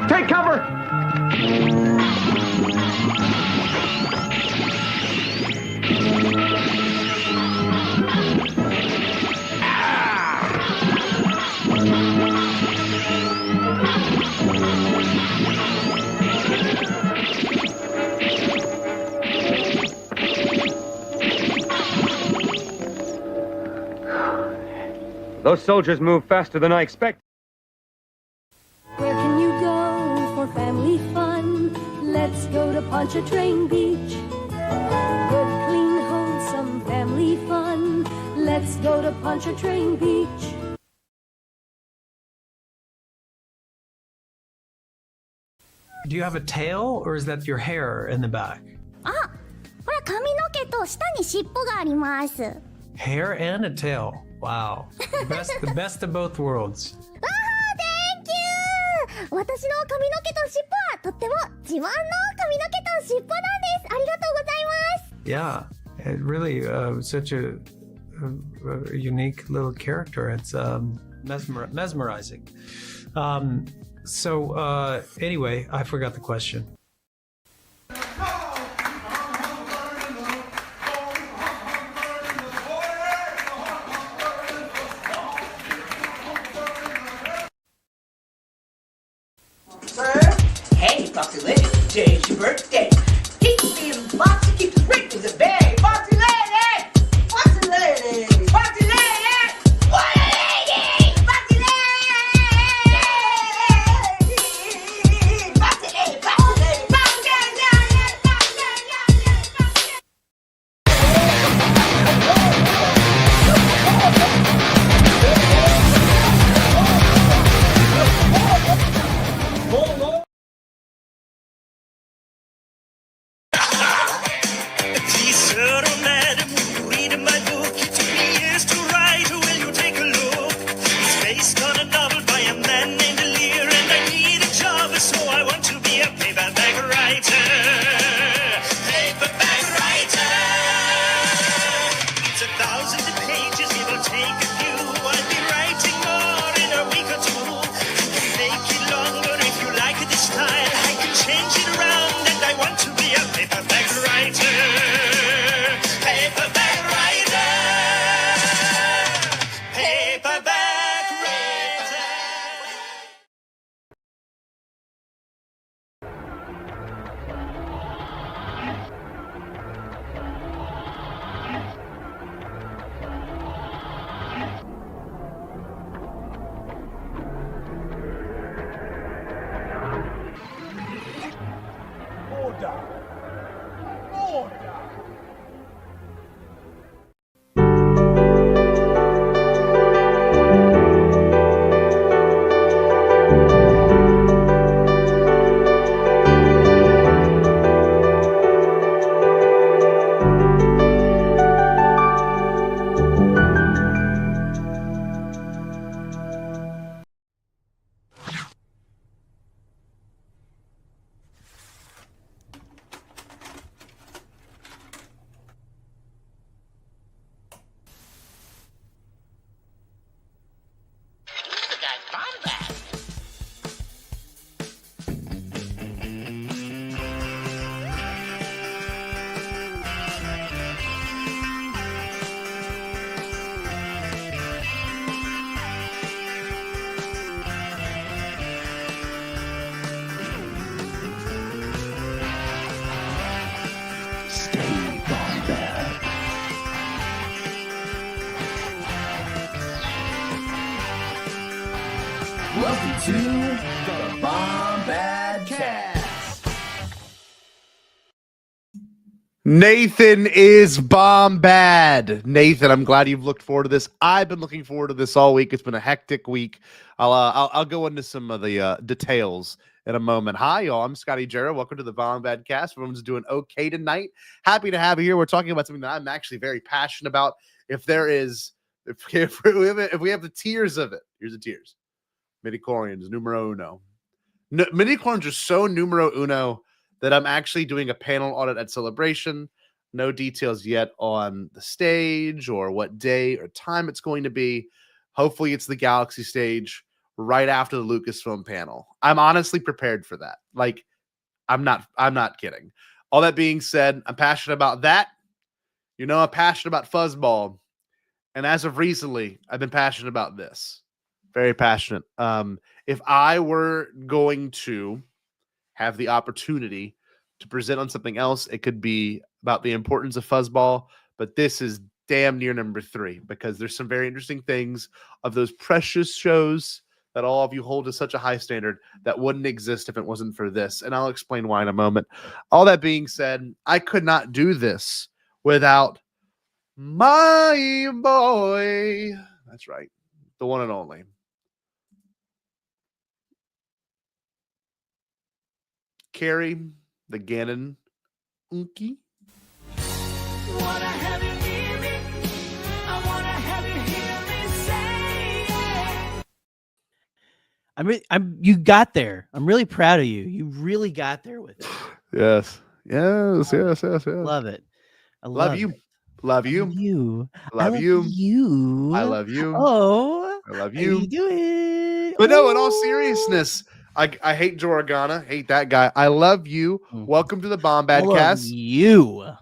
Take cover! Those soldiers move faster than I expected. Where can you go for family fun? Let's go to Pontchartrain Beach. Good, clean, wholesome family fun. Let's go to Pontchartrain Beach. Do you have a tail, or is that your hair in the back? あ、ほら髪の毛と下に尻尾があります。Hair and a tail. Wow. The best of both worlds. わあ、Thank you! 私の髪の毛と尻尾はとっても自慢の髪の毛と尻尾なんです。ありがとうございます。Yeah, it really such a unique little character. It's mesmerizing. So anyway, I forgot the question. Hey, Foxy Lady, today's your birthday. Keep being Foxy, keep the riches at bay. Foxy Lady! Foxy Lady! Foxy Lady! What a lady! Foxy Lady! Foxy Lady! Foxy Lady! Foxy Welcome to the Bombad Cast. Nathan is Bombad. Nathan, I'm glad you've looked forward to this. I've been looking forward to this all week. It's been a hectic week. I'll go into some of the details in a moment. Hi, y'all. I'm Scotty Jarrett. Welcome to the Bombad Cast. Everyone's doing okay tonight. Happy to have you here. We're talking about something that I'm actually very passionate about. If we have the tiers of it, here's the tiers. Midichlorians, numero uno. Midichlorians are so numero uno that I'm actually doing a panel audit at Celebration. No details yet on the stage or what day or time it's going to be. Hopefully, it's the Galaxy stage right after the Lucasfilm panel. I'm honestly prepared for that. Like, I'm not kidding. All that being said, I'm passionate about that. You know, I'm passionate about Fuzzball. And as of recently, I've been passionate about this. Very passionate. If I were going to have the opportunity to present on something else, it could be about the importance of Fuzzball. But this is damn near number 3 because there's some very interesting things of those precious shows that all of you hold to such a high standard that wouldn't exist if it wasn't for this. And I'll explain why in a moment. All that being said, I could not do this without my boy. That's right. The one and only. Carrie, the Gannon Unky. Wanna have you hear me? I wanna have you hear me say it. You got there. I'm really proud of you. You really got there with it. Yes. Yes. Love it. I Love you. it. Love you. You. Love you. You. I love you. Oh. I love How you. you doing? But no, in all seriousness, I hate Joe Organa. Hate that guy. I love you. Welcome to the Bombad cast. You.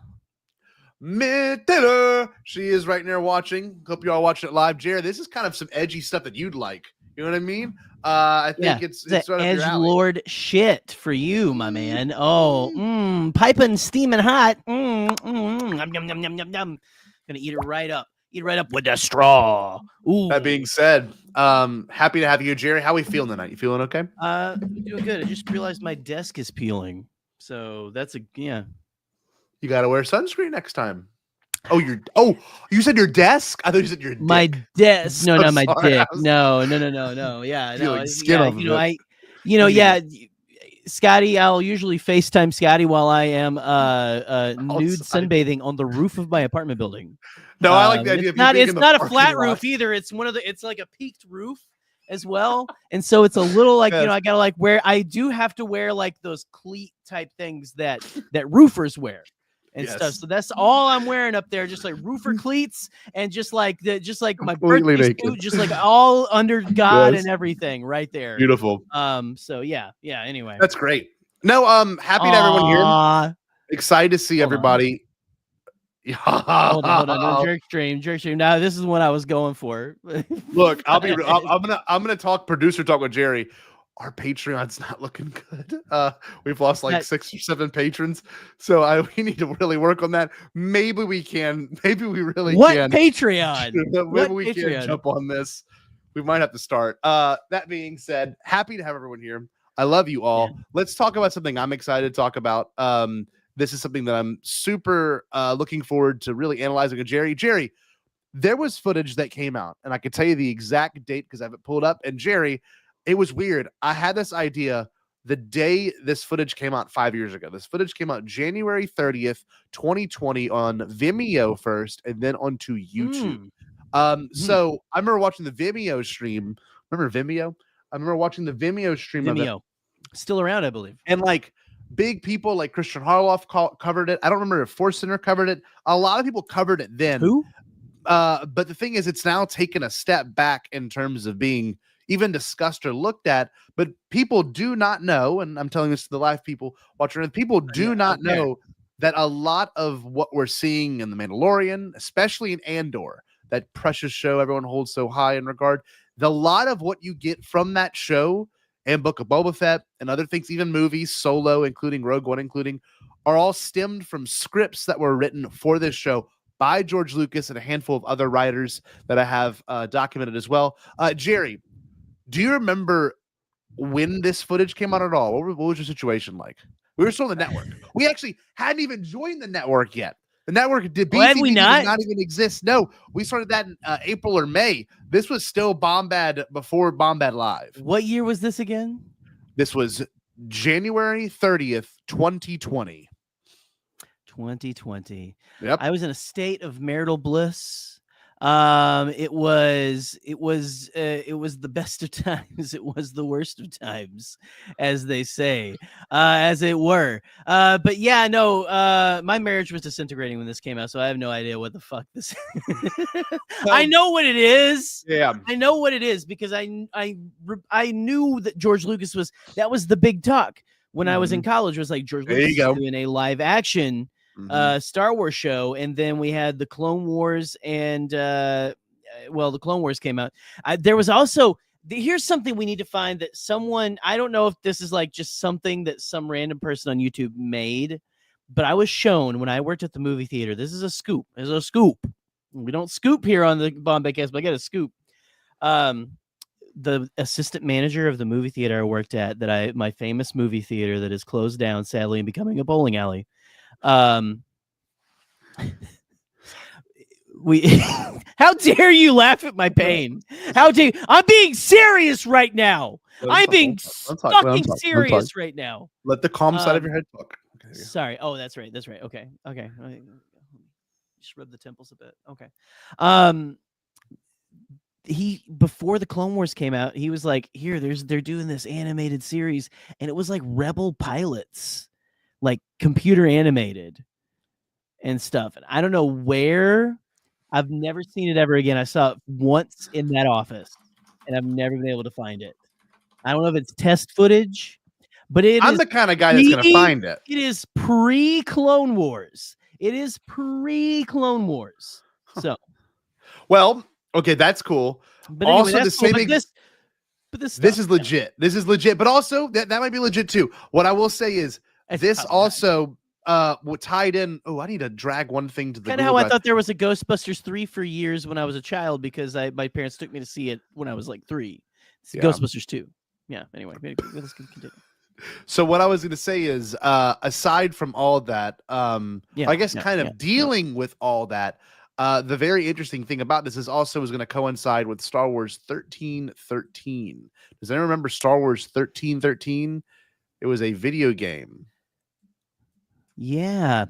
Miss Taylor. She is right there watching. Hope you're all watching it live. Jared, this is kind of some edgy stuff that you'd like. You know what I mean? I think it's right up your edge alley. lord shit for you, my man. Oh, piping, steaming hot. Yum, yum, yum, yum, yum. Gonna eat it right up. Eat it right up with the straw. Ooh. That being said, happy to have you, Jerry. How we feeling tonight? You feeling okay? Doing good. I just realized my desk is peeling, so that's yeah. You got to wear sunscreen next time. You said your desk? I thought you said your dick. My desk. No, So not my sorry. dick. No. Yeah, no. Skin off of it. Yeah. Scotty, I'll usually FaceTime Scotty while I am nude sunbathing on the roof of my apartment building. No, I like the idea. It's not a flat roof either. It's it's like a peaked roof as well, and so it's a little like I gotta I do have to wear like those cleat type things that roofers wear. And stuff. So that's all I'm wearing up there, just like roofer cleats and just like my birthday suit, just like all under God and everything right there. Beautiful. So yeah. Anyway, that's great. No, happy to have everyone here. Excited to see everybody. Hold on. No, jerk stream. Now this is what I was going for. Look, I'm gonna talk producer talk with Jerry. Our Patreon's not looking good. We've lost like 6 or 7 patrons, so we need to really work on that. Maybe we can. Maybe we really can. What Patreon? Maybe we can jump on this. We might have to start. That being said, happy to have everyone here. I love you all. Yeah. Let's talk about something I'm excited to talk about. This is something that I'm super looking forward to really analyzing with Jerry. Jerry, there was footage that came out, and I can tell you the exact date because I have it pulled up. And Jerry, it was weird. I had this idea the day this footage came out 5 years ago. This footage came out January 30th, 2020 on Vimeo first and then onto YouTube. So I remember watching the Vimeo stream. Remember Vimeo? I remember watching the Vimeo stream. Vimeo. Still around, I believe. And like big people like Christian Harloff covered it. I don't remember if Force Center covered it. A lot of people covered it then. Who? But the thing is, it's now taken a step back in terms of being even discussed or looked at, but people do not know, and I'm telling this to the live people watching, people do not know that a lot of what we're seeing in The Mandalorian, especially in Andor, that precious show everyone holds so high in regard, a lot of what you get from that show and Book of Boba Fett and other things, even movies, Solo, including Rogue One, are all stemmed from scripts that were written for this show by George Lucas and a handful of other writers that I have documented as well. Jerry, do you remember when this footage came out at all? What was your situation like? We were still on the network. We actually hadn't even joined the network yet. The network did we not even exist. No, we started that in April or May. This was still Bombad before Bombad Live. What year was this again? This was January 30th, 2020. 2020. Yep. I was in a state of marital bliss. It was the best of times. It was the worst of times, as they say, as it were. But yeah, no, my marriage was disintegrating when this came out, so I have no idea what the fuck this. I know what it is. Yeah. I know what it is because I knew that George Lucas that was the big talk when I was in college. Was like George There you Lucas go. is doing a live action Star Wars show, and then we had the Clone Wars, and the Clone Wars came out. There was also here's something we need to find that someone, I don't know if this is like just something that some random person on YouTube made, but I was shown when I worked at the movie theater. This is a scoop. This is a scoop. We don't scoop here on the Bombad Cast, but I get a scoop. The assistant manager of the movie theater I worked at, my famous movie theater that is closed down, sadly, and becoming a bowling alley. How dare you laugh at my pain? How dare you? I'm being serious right now. I'm being fucking serious right now. Let the calm side of your head talk. Okay, sorry. Oh, that's right. That's right. Okay. Just rub the temples a bit. Okay. Before the Clone Wars came out, he was like, they're doing this animated series, and it was like Rebel pilots, like computer animated and stuff. And I don't know where. I've never seen it ever again. I saw it once in that office, and I've never been able to find it. I don't know if it's test footage, but I'm the kind of guy that's going to find it. It is pre-Clone Wars. It is pre-Clone Wars. So, well, okay, that's cool. But anyway, also, that's the same. Cool. This is legit. This is legit. But also, that might be legit too. What I will say is, this also tied in. Oh, I need to drag one thing to the. Kind of how I thought there was a Ghostbusters 3 for years when I was a child because my parents took me to see it when I was like 3. It's Ghostbusters 2. Yeah. Anyway, let's continue. So what I was going to say is, aside from all that, I guess dealing with all that. The very interesting thing about this is going to coincide with Star Wars 1313. Does anyone remember Star Wars 1313? It was a video game. Yeah.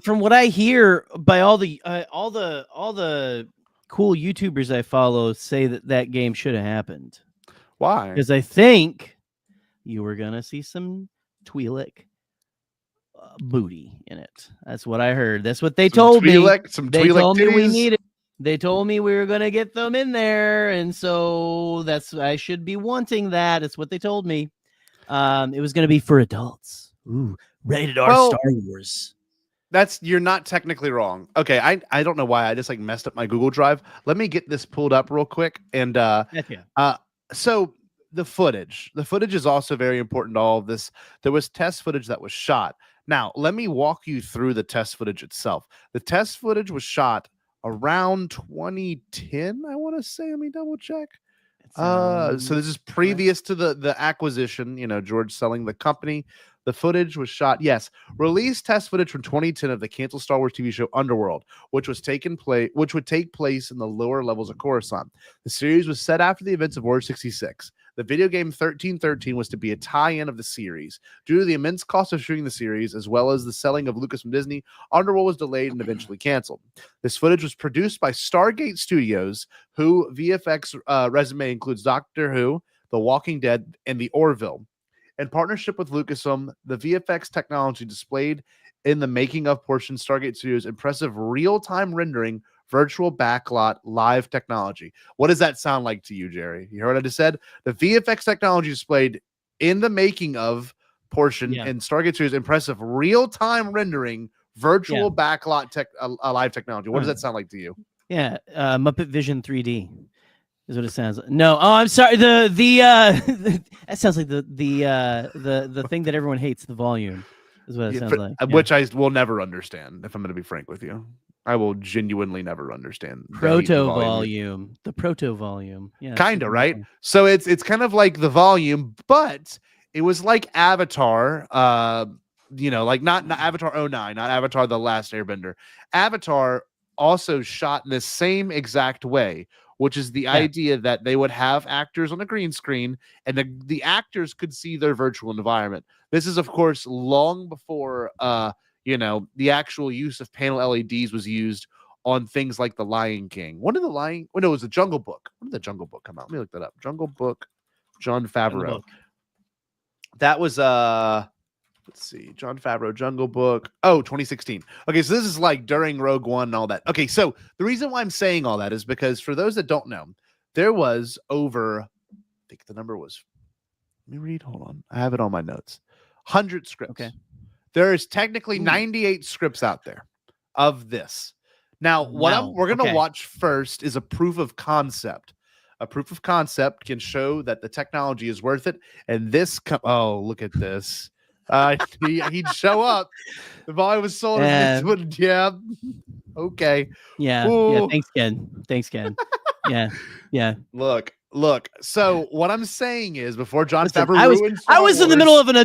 From what I hear by all the cool YouTubers I follow say that game should have happened. Why? Because I think you were gonna see some Twi'lek booty in it. That's what I heard. That's what they told me. They told me we needed. They told me we were gonna get them in there, and so I should be wanting that. It's what they told me. It was gonna be for adults. Ooh, rated R Star Wars. You're not technically wrong. Okay, I don't know why I just messed up my Google Drive. Let me get this pulled up real quick. And so the footage is also very important to all of this. There was test footage that was shot. Now, let me walk you through the test footage itself. The test footage was shot around 2010, I want to say. Let me double check. So this is previous to the acquisition, George selling the company. The footage was shot, released test footage from 2010 of the canceled Star Wars TV show Underworld, which would take place in the lower levels of Coruscant. The series was set after the events of Order 66. The video game 1313 was to be a tie-in of the series. Due to the immense cost of shooting the series, as well as the selling of Lucas from Disney, Underworld was delayed and eventually canceled. This footage was produced by Stargate Studios, who VFX resume includes Doctor Who, The Walking Dead, and The Orville. In partnership with Lucasfilm, the VFX technology displayed in the making of portion Stargate Studios' impressive real-time rendering virtual backlot live technology. What does that sound like to you, Jerry? You heard what I just said? The VFX technology displayed in the making of portion in Stargate Studios' impressive real-time rendering virtual backlot live technology. What does that sound like to you? Yeah, Muppet Vision 3D. Is what it sounds like. No, I'm sorry. That sounds like the thing that everyone hates. The volume is what it sounds like. Which I will never understand. If I'm going to be frank with you, I will genuinely never understand. Proto volume. The proto volume. Yeah, kind of right. So it's kind of like the volume, but it was like Avatar. Like not Avatar 09, not Avatar: The Last Airbender. Avatar also shot in the same exact way, which is the idea that they would have actors on a green screen and the actors could see their virtual environment. This is, of course, long before, the actual use of panel LEDs was used on things like The Lion King. When did The Lion? Oh no, it was the Jungle Book. When did the Jungle Book come out? Let me look that up. Jungle Book, Jon Favreau. That was let's see, Jon Favreau, Jungle Book. Oh, 2016. Okay, so this is like during Rogue One and all that. Okay, so the reason why I'm saying all that is because for those that don't know, there was over, I think the number was, let me read, hold on. I have it on my notes. 100 scripts. Okay. There is technically 98 scripts out there of this. Now, what we're going to watch first is a proof of concept. A proof of concept can show that the technology is worth it. And this, oh, look at this. He'd show up if I was sold. Yeah. Okay. Yeah. Ooh. Yeah. Thanks, Ken. Yeah. Look. So what I'm saying is, before Jon Favreau I was in the middle of an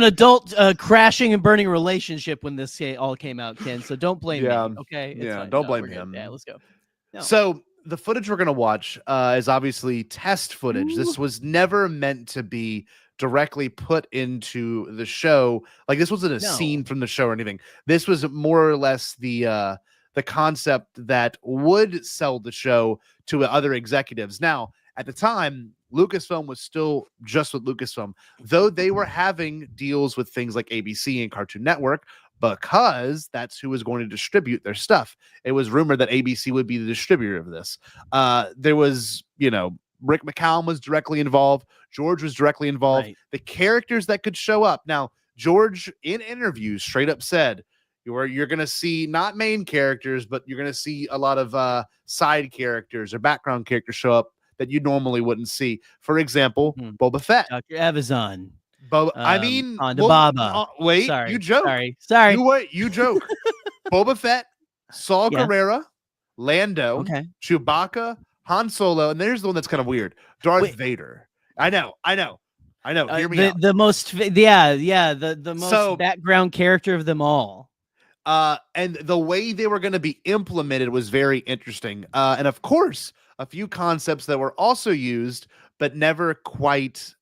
adult crashing and burning relationship when this all came out, Ken. So don't blame me. Okay. It's fine. Don't blame him. Yeah. Let's go. No. So the footage we're gonna watch is obviously test footage. This was never meant to be directly put into the show. Like, this wasn't a scene from the show or anything. This was more or less the concept that would sell the show to other executives. Now, at the time, Lucasfilm was still just with Lucasfilm, though they were having deals with things like ABC and Cartoon Network, because that's who was going to distribute their stuff. It was rumored that ABC would be the distributor of this. There was, Rick McCallum was directly involved. George was directly involved. Right. The characters that could show up. Now, George, in interviews, straight up said, you're going to see not main characters, but you're going to see a lot of side characters or background characters show up that you normally wouldn't see. For example, Boba Fett. Dr. Avazon. Baba. Wait, sorry, you joke. Sorry. You joke. Boba Fett, Saw Gerrera, Lando, Chewbacca, Han Solo, and there's the one that's kind of weird. Darth Vader. I know. Hear me out. The most, the most background character of them all. And the way they were going to be implemented was very interesting. And of course, a few concepts that were also used, but never quite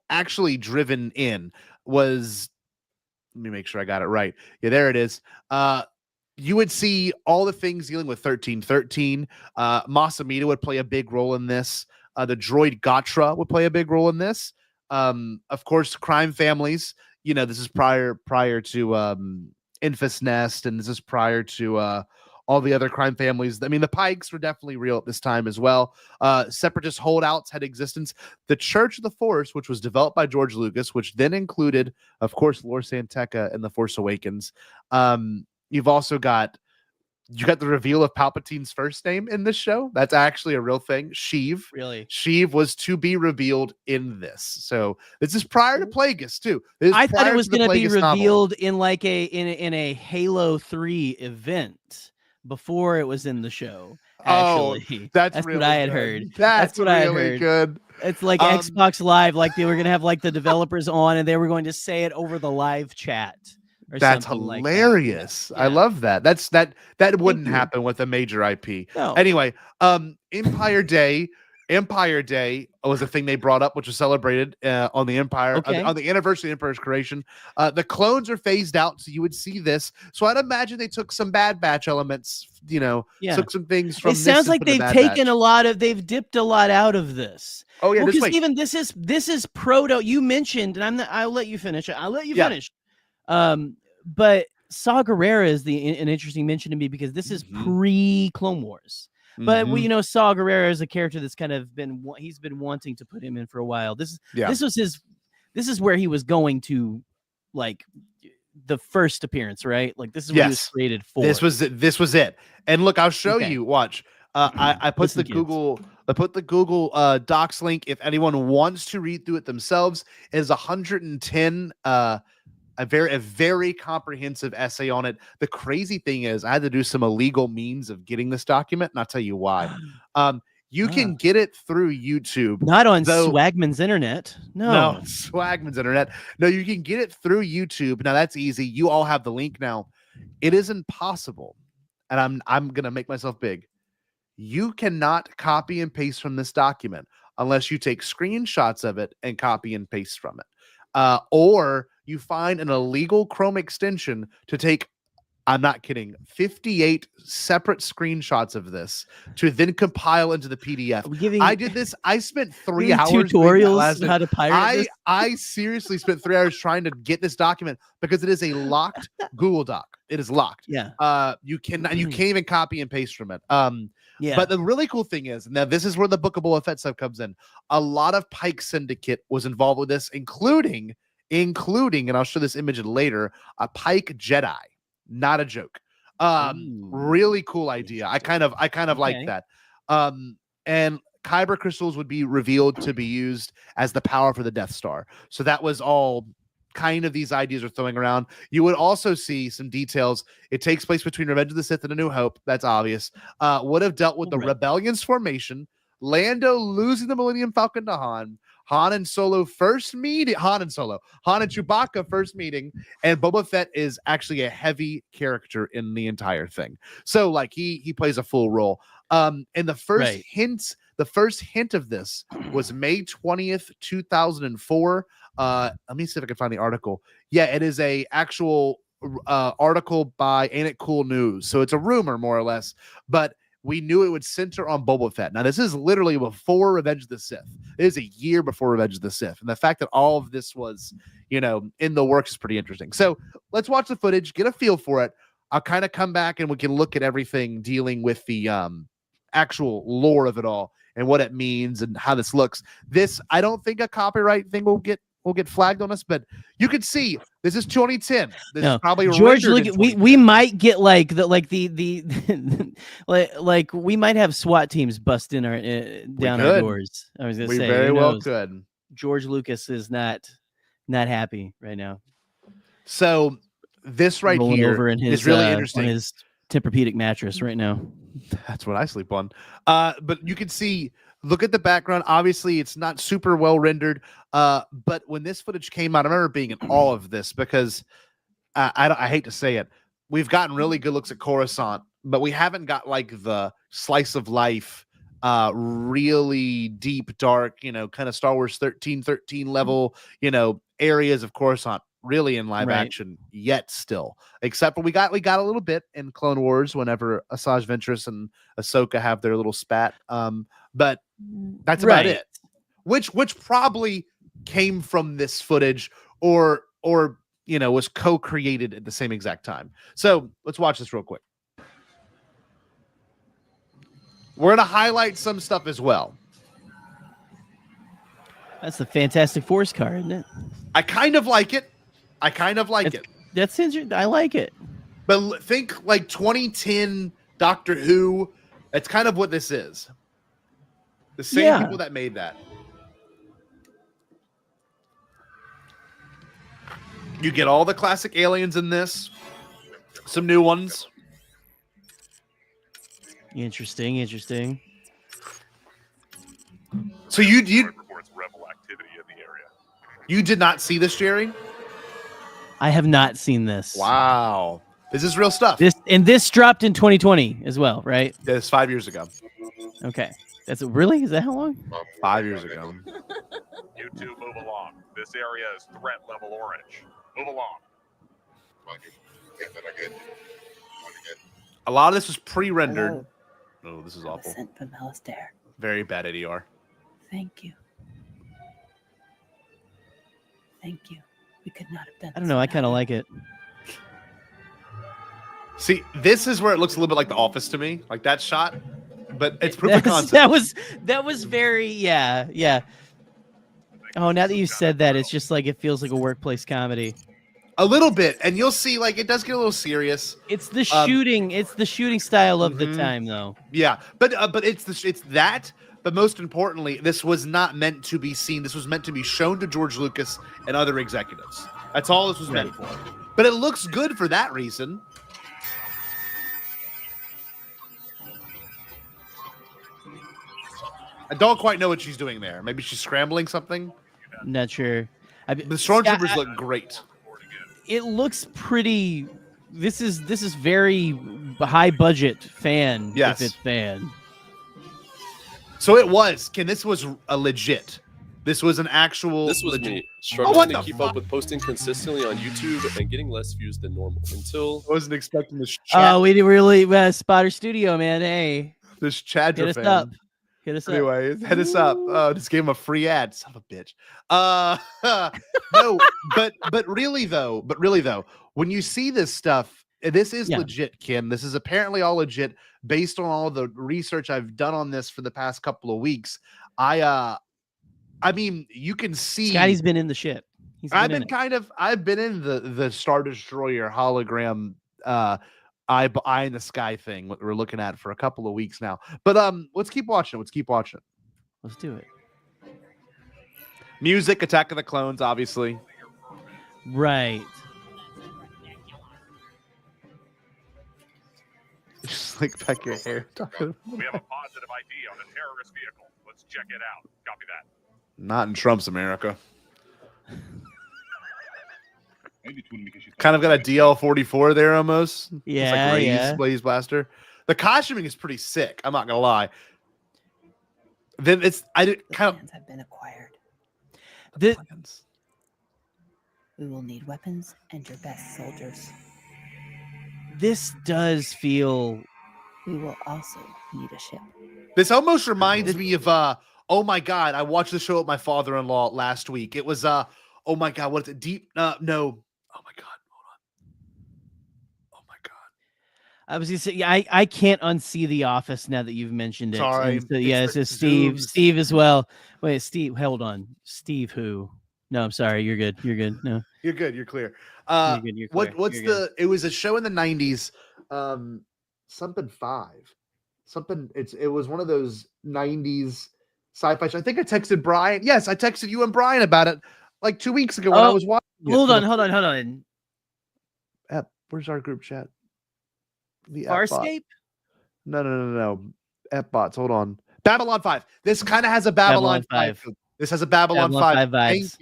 actually driven in was, let me make sure I got it right. Yeah, there it is. You would see all the things dealing with 1313. Mas Amedda would play a big role in this. The droid Gatra would play a big role in this. Of course, crime families. This is prior to Infus Nest, and this is prior to all the other crime families. I mean, the Pikes were definitely real at this time as well. Separatist holdouts had existence. The Church of the Force, which was developed by George Lucas, which then included, of course, Lor San Tekka and The Force Awakens. You've also got the reveal of Palpatine's first name in this show. That's actually a real thing. Sheev. Really? Sheev was to be revealed in this. So this is prior to Plagueis too. I thought it was going to be revealed in like in a Halo 3 event before it was in the show. Actually, that's really what I had heard. That's what really I had heard. Good. It's like Xbox Live, like they were going to have like the developers on, and they were going to say it over the live chat. That's hilarious. Like that. Yeah. I love that. That wouldn't happen with a major IP. No. Anyway, Empire Day was a thing they brought up, which was celebrated on the Empire on the anniversary of Empire's creation. The clones are phased out, so you would see this. So I'd imagine they took some Bad Batch elements, took some things from. It sounds like they've taken they've dipped a lot out of this. Oh yeah, because even this is proto. You mentioned, and I'll let you finish. Finish. But Saw Gerrera is an interesting mention to me because this is pre-Clone Wars. But we Saw Gerrera is a character that's kind of he's been wanting to put him in for a while. This is where he was going to, like, the first appearance, right? Like, this is what he was created for. This was it. And look, I'll show you. Watch. I put the Google Docs link if anyone wants to read through it themselves. It is 110 a very comprehensive essay on it. The crazy thing is I had to do some illegal means of getting this document, and I'll tell you why. You can get it through YouTube. Not on Swagman's internet. No, Swagman's internet. No, you can get it through YouTube. Now that's easy. You all have the link now. It is impossible. And I'm gonna make myself big. You cannot copy and paste from this document unless you take screenshots of it and copy and paste from it. Or you find an illegal Chrome extension to take I'm not kidding, 58 separate screenshots of this to then compile into the PDF. I did this. I spent 3 hours doing that tutorials last on how to pirate this. I seriously spent 3 hours trying to get this document because it is a locked Google Doc. It is locked. Yeah. You can't even copy and paste from it. Yeah. But the really cool thing is, now this is where the Book of Boba Fett stuff comes in. A lot of Pike Syndicate was involved with this, including, and I'll show this image later, a Pike Jedi. Not a joke. Really cool idea. I kind of like that. And Kyber crystals would be revealed to be used as the power for the Death Star. So that was all kind of these ideas are throwing around. You would also see some details. It takes place between Revenge of the Sith and A New Hope. That's obvious. Would have dealt with the rebellion's formation, Lando losing the Millennium Falcon to Han, Han and Chewbacca first meeting, and Boba Fett is actually a heavy character in the entire thing. So like he plays a full role. And the first hint of this was May 20th, 2004. Let me see if I can find the article. Yeah, it is a actual article by Ain't It Cool News. So it's a rumor more or less, but we knew it would center on Boba Fett. Now, this is literally before Revenge of the Sith. It is a year before Revenge of the Sith. And the fact that all of this was, in the works is pretty interesting. So let's watch the footage, get a feel for it. I'll kind of come back and we can look at everything dealing with the actual lore of it all and what it means and how this looks. This, I don't think a copyright thing will get flagged on us, but you could see this is 2010. This is probably George. Look, we might get like we might have SWAT teams bust in our down our doors. I was gonna say, very well could. George Lucas is not happy right now. So this right rolling here over in his, is really interesting. On his Tempur-Pedic mattress right now. That's what I sleep on. But you can see. Look at the background. Obviously, it's not super well rendered. But when this footage came out, I remember being in awe of this because I hate to say it. We've gotten really good looks at Coruscant, but we haven't got like the slice of life, really deep, dark, kind of Star Wars 1313 level, areas of Coruscant really in live action yet still. Except for we got a little bit in Clone Wars whenever Asajj Ventress and Ahsoka have their little spat. But that's about it. Which probably came from this footage or was co-created at the same exact time. So let's watch this real quick. We're gonna highlight some stuff as well. That's the Fantastic Force card, isn't it? I kind of like it. That's interesting. I like it. But think like 2010 Doctor Who. That's kind of what this is. The same people that made that. You get all the classic aliens in this. Some new ones. Interesting. So you did not see this, Jerry? I have not seen this. Wow. This is real stuff. This dropped in 2020 as well, right? That's 5 years ago. Okay. Is that how long? 5 years ago. You two move along. This area is threat level orange. Move along. A lot of this was pre-rendered. Oh, this is awful. Sent from Alistair. Very bad ADR. Thank you. Thank you. We could not have done. I don't know. I kind of like it. See, this is where it looks a little bit like The Office to me, like that shot. But it's proof of concept. That was very yeah. Oh, now that you said that, it's just like it feels like a workplace comedy. A little bit, and you'll see like it does get a little serious. It's the shooting. It's the shooting style of the time, though. Yeah, but it's that. But most importantly, this was not meant to be seen. This was meant to be shown to George Lucas and other executives. That's all this was meant for. But it looks good for that reason. I don't quite know what she's doing there. Maybe she's scrambling something. Not sure. The stormtroopers look great. It looks pretty. This is very high budget fan. Yes. If it's fan. So it was. This was a legit. This was an actual. This was legit- me struggling what to the keep fuck? up with posting consistently on YouTube and getting less views than normal until I wasn't expecting this. Oh, we really Spotter Studio, man. Hey, This Chadra hit us fan. up. Hit us up. Anyways, hit us up. Just gave him a free ad. Son of a bitch. No, but really though, when you see this stuff, this is Yeah. legit, Kim. This is apparently all legit based on all the research I've done on this for the past couple of weeks. I mean, you can see Scotty's been in the ship. I've been in the Star Destroyer hologram eye in the sky thing what we're looking at for a couple of weeks now. But let's keep watching. Let's do it. Music, Attack of the Clones, obviously. Right. Just like back your hair. We have a positive ID on a terrorist vehicle. Let's check it out. Copy that. Not in Trump's America. Kind of got a DL-44 there almost. Yeah, it's like Blaze Blaster. The costuming is pretty sick. I'm not gonna lie. Then Plans have been acquired. We will need weapons and your best soldiers. This does feel. We will also need a ship. This almost reminds me of oh my god, I watched the show with my father-in-law last week. It was oh my god, what is it? Deep no. Oh my god, hold on. Oh my god. I was gonna say, yeah, I can't unsee The Office now that you've mentioned it. Sorry. And so, yeah, It's it's the Steve. Zooms. Steve as well. Wait, Steve, hold on. Steve who? No, I'm sorry. You're good. You're good. No. You're good. You're clear. You're good, you're clear, What's you're good. it was a show in the 90s, something 5. Something it was one of those 90s sci-fi shows. I think I texted Brian. Yes, I texted you and Brian about it like 2 weeks ago when I was watching it. Hold on. Where's our group chat? The F-bot. Farscape? No. F-bots. Hold on. Babylon 5. This kind of has a Babylon 5. This has a Babylon 5 vibes.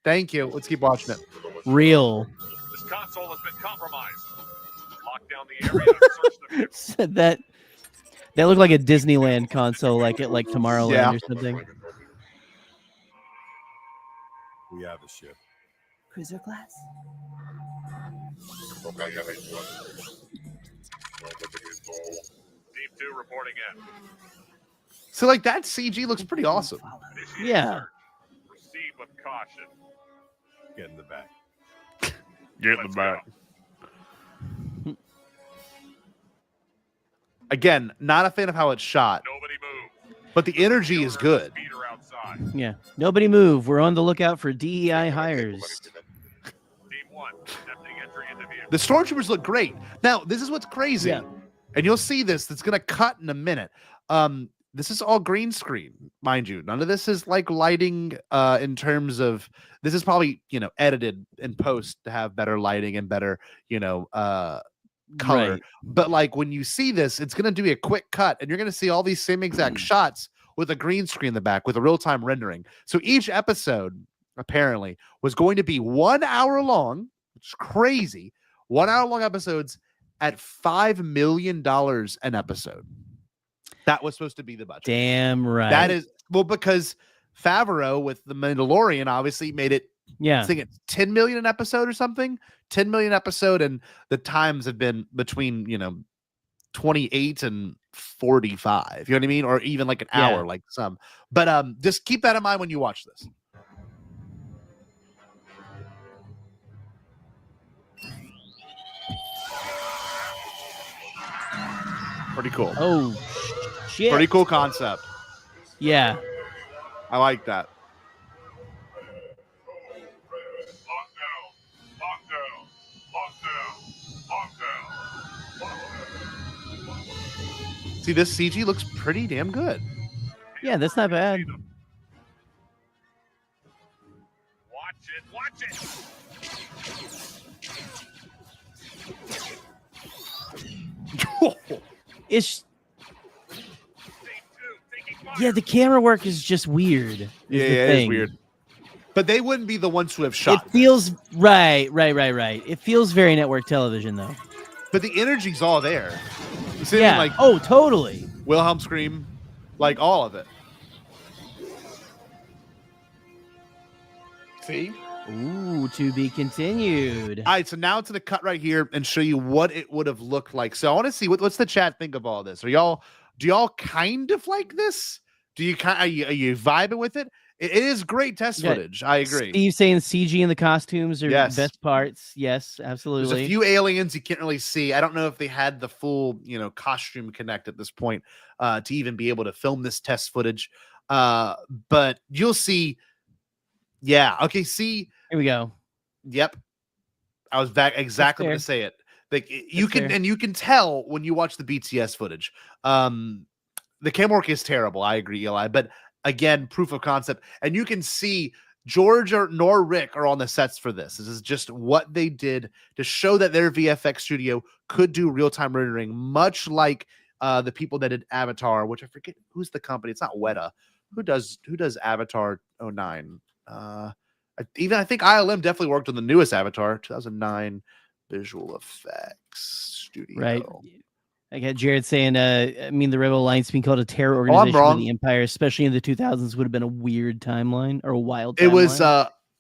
Thank you. Let's keep watching it. Real. This console has been compromised. Lock down the area and search the vehicle. Said that looked like a Disneyland console, like Tomorrowland Yeah. or something. We have a ship. Cruiser class? Team 2 reporting in. So like that CG looks pretty awesome. Yeah. Proceed with caution. Get in the back. Get in the back. Again, not a fan of how it's shot. Nobody move. But the energy is good. Speeder outside. Yeah. Nobody move. We're on the lookout for DEI hires. Team 1, attempting entry into vehicle. The stormtroopers look great. Now, this is what's crazy. Yeah. And you'll see this. It's going to cut in a minute. This is all green screen, mind you. None of this is like lighting in terms of this is probably, edited in post to have better lighting and better, color. Right. But like when you see this, it's going to do a quick cut and you're going to see all these same exact shots with a green screen in the back with a real-time rendering. So each episode apparently was going to be 1 hour long, which is crazy. 1 hour long episodes at $5 million an episode. That was supposed to be the budget. Damn right. That is because Favreau with the Mandalorian obviously made it. Yeah. I think it's 10 million an episode or something. 10 million episode, and the times have been between 28 and 45. You know what I mean, or even like an hour, like some. But just keep that in mind when you watch this. Pretty cool. Oh, shit. Pretty cool concept. Yeah. I like that. See, this CG looks pretty damn good. Yeah, that's not bad. Watch it. It's the camera work is just weird. Yeah, it is weird. But they wouldn't be the ones who have shot. It feels right. It feels very network television though. But the energy's all there. You see, Yeah. like Oh, totally. Wilhelm scream, like all of it. See? Ooh, to be continued. All right, so now it's going to cut right here and show you what it would have looked like. So I want to see what's the chat think of all this. Do y'all kind of like this? Do you are you vibing with it? It is great test footage. I agree. Steve saying CG and the costumes are Yes. best parts. Yes, absolutely. There's a few aliens you can't really see. I don't know if they had the full, costume connect at this point to even be able to film this test footage. But you'll see. Yeah. Okay. See. Here we go. Yep. I was back exactly going to say it. Like you can tell when you watch the BTS footage. The camera work is terrible. I agree, Eli. But again, proof of concept, and you can see George nor Rick are on the sets for this. This is just what they did to show that their VFX studio could do real-time rendering, much like the people that did Avatar, which I forget who's the company. It's not Weta. Who does Avatar 09? I think ILM definitely worked on the newest Avatar, 2009 visual effects studio. Right. I got Jared saying, the Rebel Alliance being called a terror organization for the Empire, especially in the 2000s, would have been a weird timeline or a wild timeline. It was,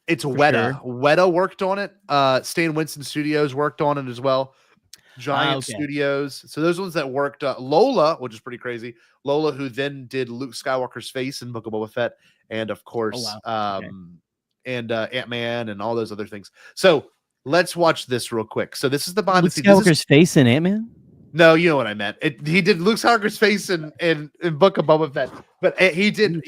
it's Weta. Sure. Weta worked on it. Stan Winston Studios worked on it as well. Giant Studios. So those ones that worked, Lola, which is pretty crazy. Lola, who then did Luke Skywalker's face in Book of Boba Fett, and of course, and Ant-Man and all those other things. So let's watch this real quick. So this is the behind the scenes. Luke Skywalker's face in Ant-Man? No, you know what I meant. He did Luke Skywalker's face in Book of Boba Fett, but he did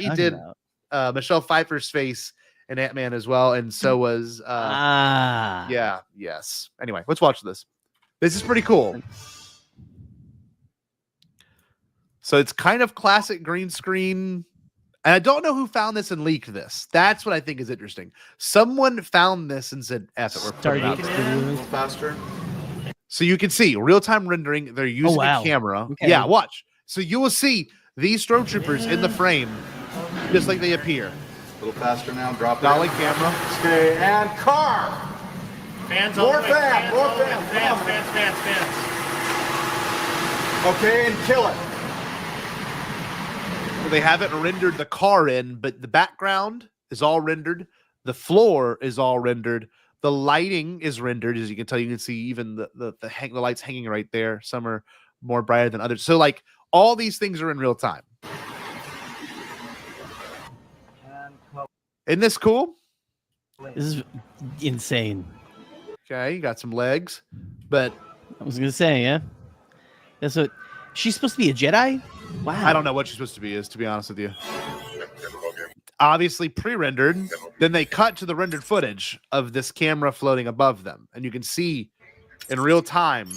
Michelle Pfeiffer's face in Ant-Man as well, and so was yes. Anyway, let's watch this. This is pretty cool. So it's kind of classic green screen. And I don't know who found this and leaked this. That's what I think is interesting. Someone found this and said, F it, we're putting it out there. A little faster. So you can see real-time rendering. They're using a camera. Okay. Yeah, watch. So you will see these stormtroopers in the frame just like they appear. A little faster now. Drop it. Dolly camera. Okay, and car. Fans More all the way, fans, more all the way. fans. Fans. Okay, and kill it. Well, they haven't rendered the car in, but the background is all rendered. The floor is all rendered. The lighting is rendered, as you can tell. You can see even the lights hanging right there. Some are more brighter than others. So, like, all these things are in real time. Isn't this cool? This is insane. Okay, you got some legs, but I was gonna say, yeah. That's what she's supposed to be, a Jedi. Wow. I don't know what she's supposed to be, to be honest with you. Obviously pre-rendered. Then they cut to the rendered footage of this camera floating above them, and you can see in real time.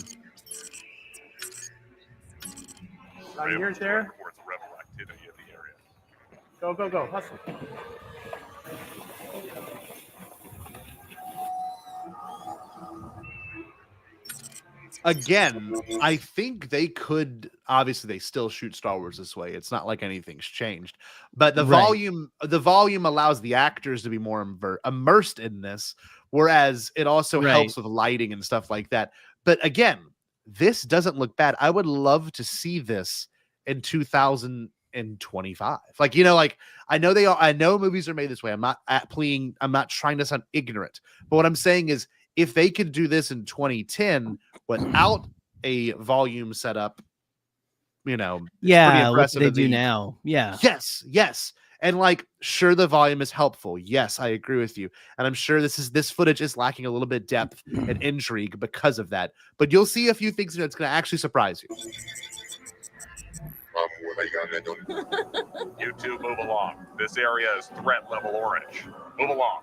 You're there. Go. Hustle. Again, I think they could. Obviously, they still shoot Star Wars this way. It's not like anything's changed, but the volume allows the actors to be more immersed in this, whereas it also helps with lighting and stuff like that. But again, this doesn't look bad. I would love to see this in 2025. Like, I know movies are made this way. I'm not trying to sound ignorant, but what I'm saying is, if they could do this in 2010 without a volume setup, what they do now. Yeah. Yes. And sure, the volume is helpful. Yes, I agree with you. And I'm sure this footage is lacking a little bit of depth and intrigue because of that. But you'll see a few things that's going to actually surprise you. You two move along. This area is threat level orange. Move along.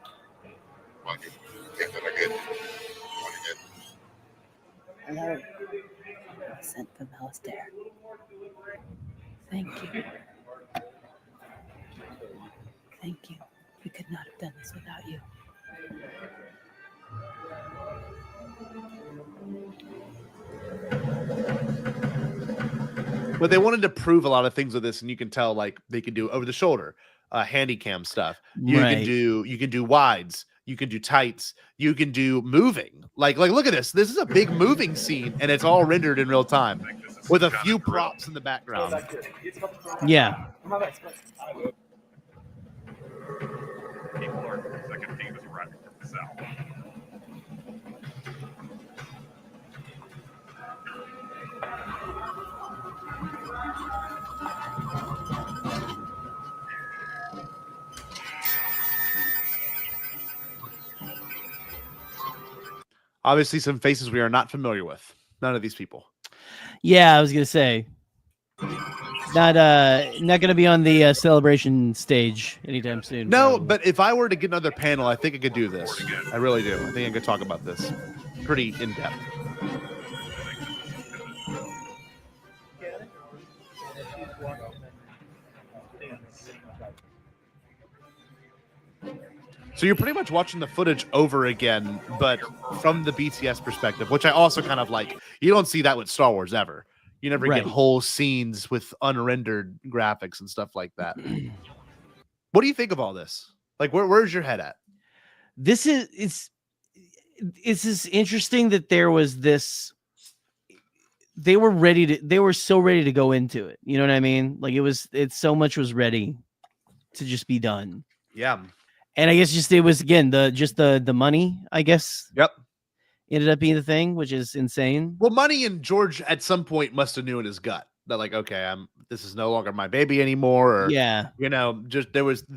Hello. I sent from Alistair. Thank you. Thank you. We could not have done this without you. But they wanted to prove a lot of things with this, and you can tell they can do over the shoulder, handy cam stuff. You can do wides. You can do tights. You can do moving. Like look at this. This is a big moving scene, and it's all rendered in real time with a few props in the background. Yeah. People are confused itself. Obviously, some faces we are not familiar with. None of these people. Yeah, I was gonna say. Not gonna be on the celebration stage anytime soon. No, probably. but if I were to get another panel, I think I could do this. I really do. I think I could talk about this pretty in depth. So you're pretty much watching the footage over again, but from the BTS perspective, which I also kind of like. You don't see that with Star Wars ever. You never get whole scenes with unrendered graphics and stuff like that. What do you think of all this? Like, where's your head at? This is it's interesting that there was this. They were so ready to go into it. You know what I mean? Like it's so much was ready to just be done. Yeah. And I guess it was again the money, I guess. Yep. Ended up being the thing, which is insane. Well, money and George at some point must have knew in his gut that like, okay, this is no longer my baby anymore. Or, just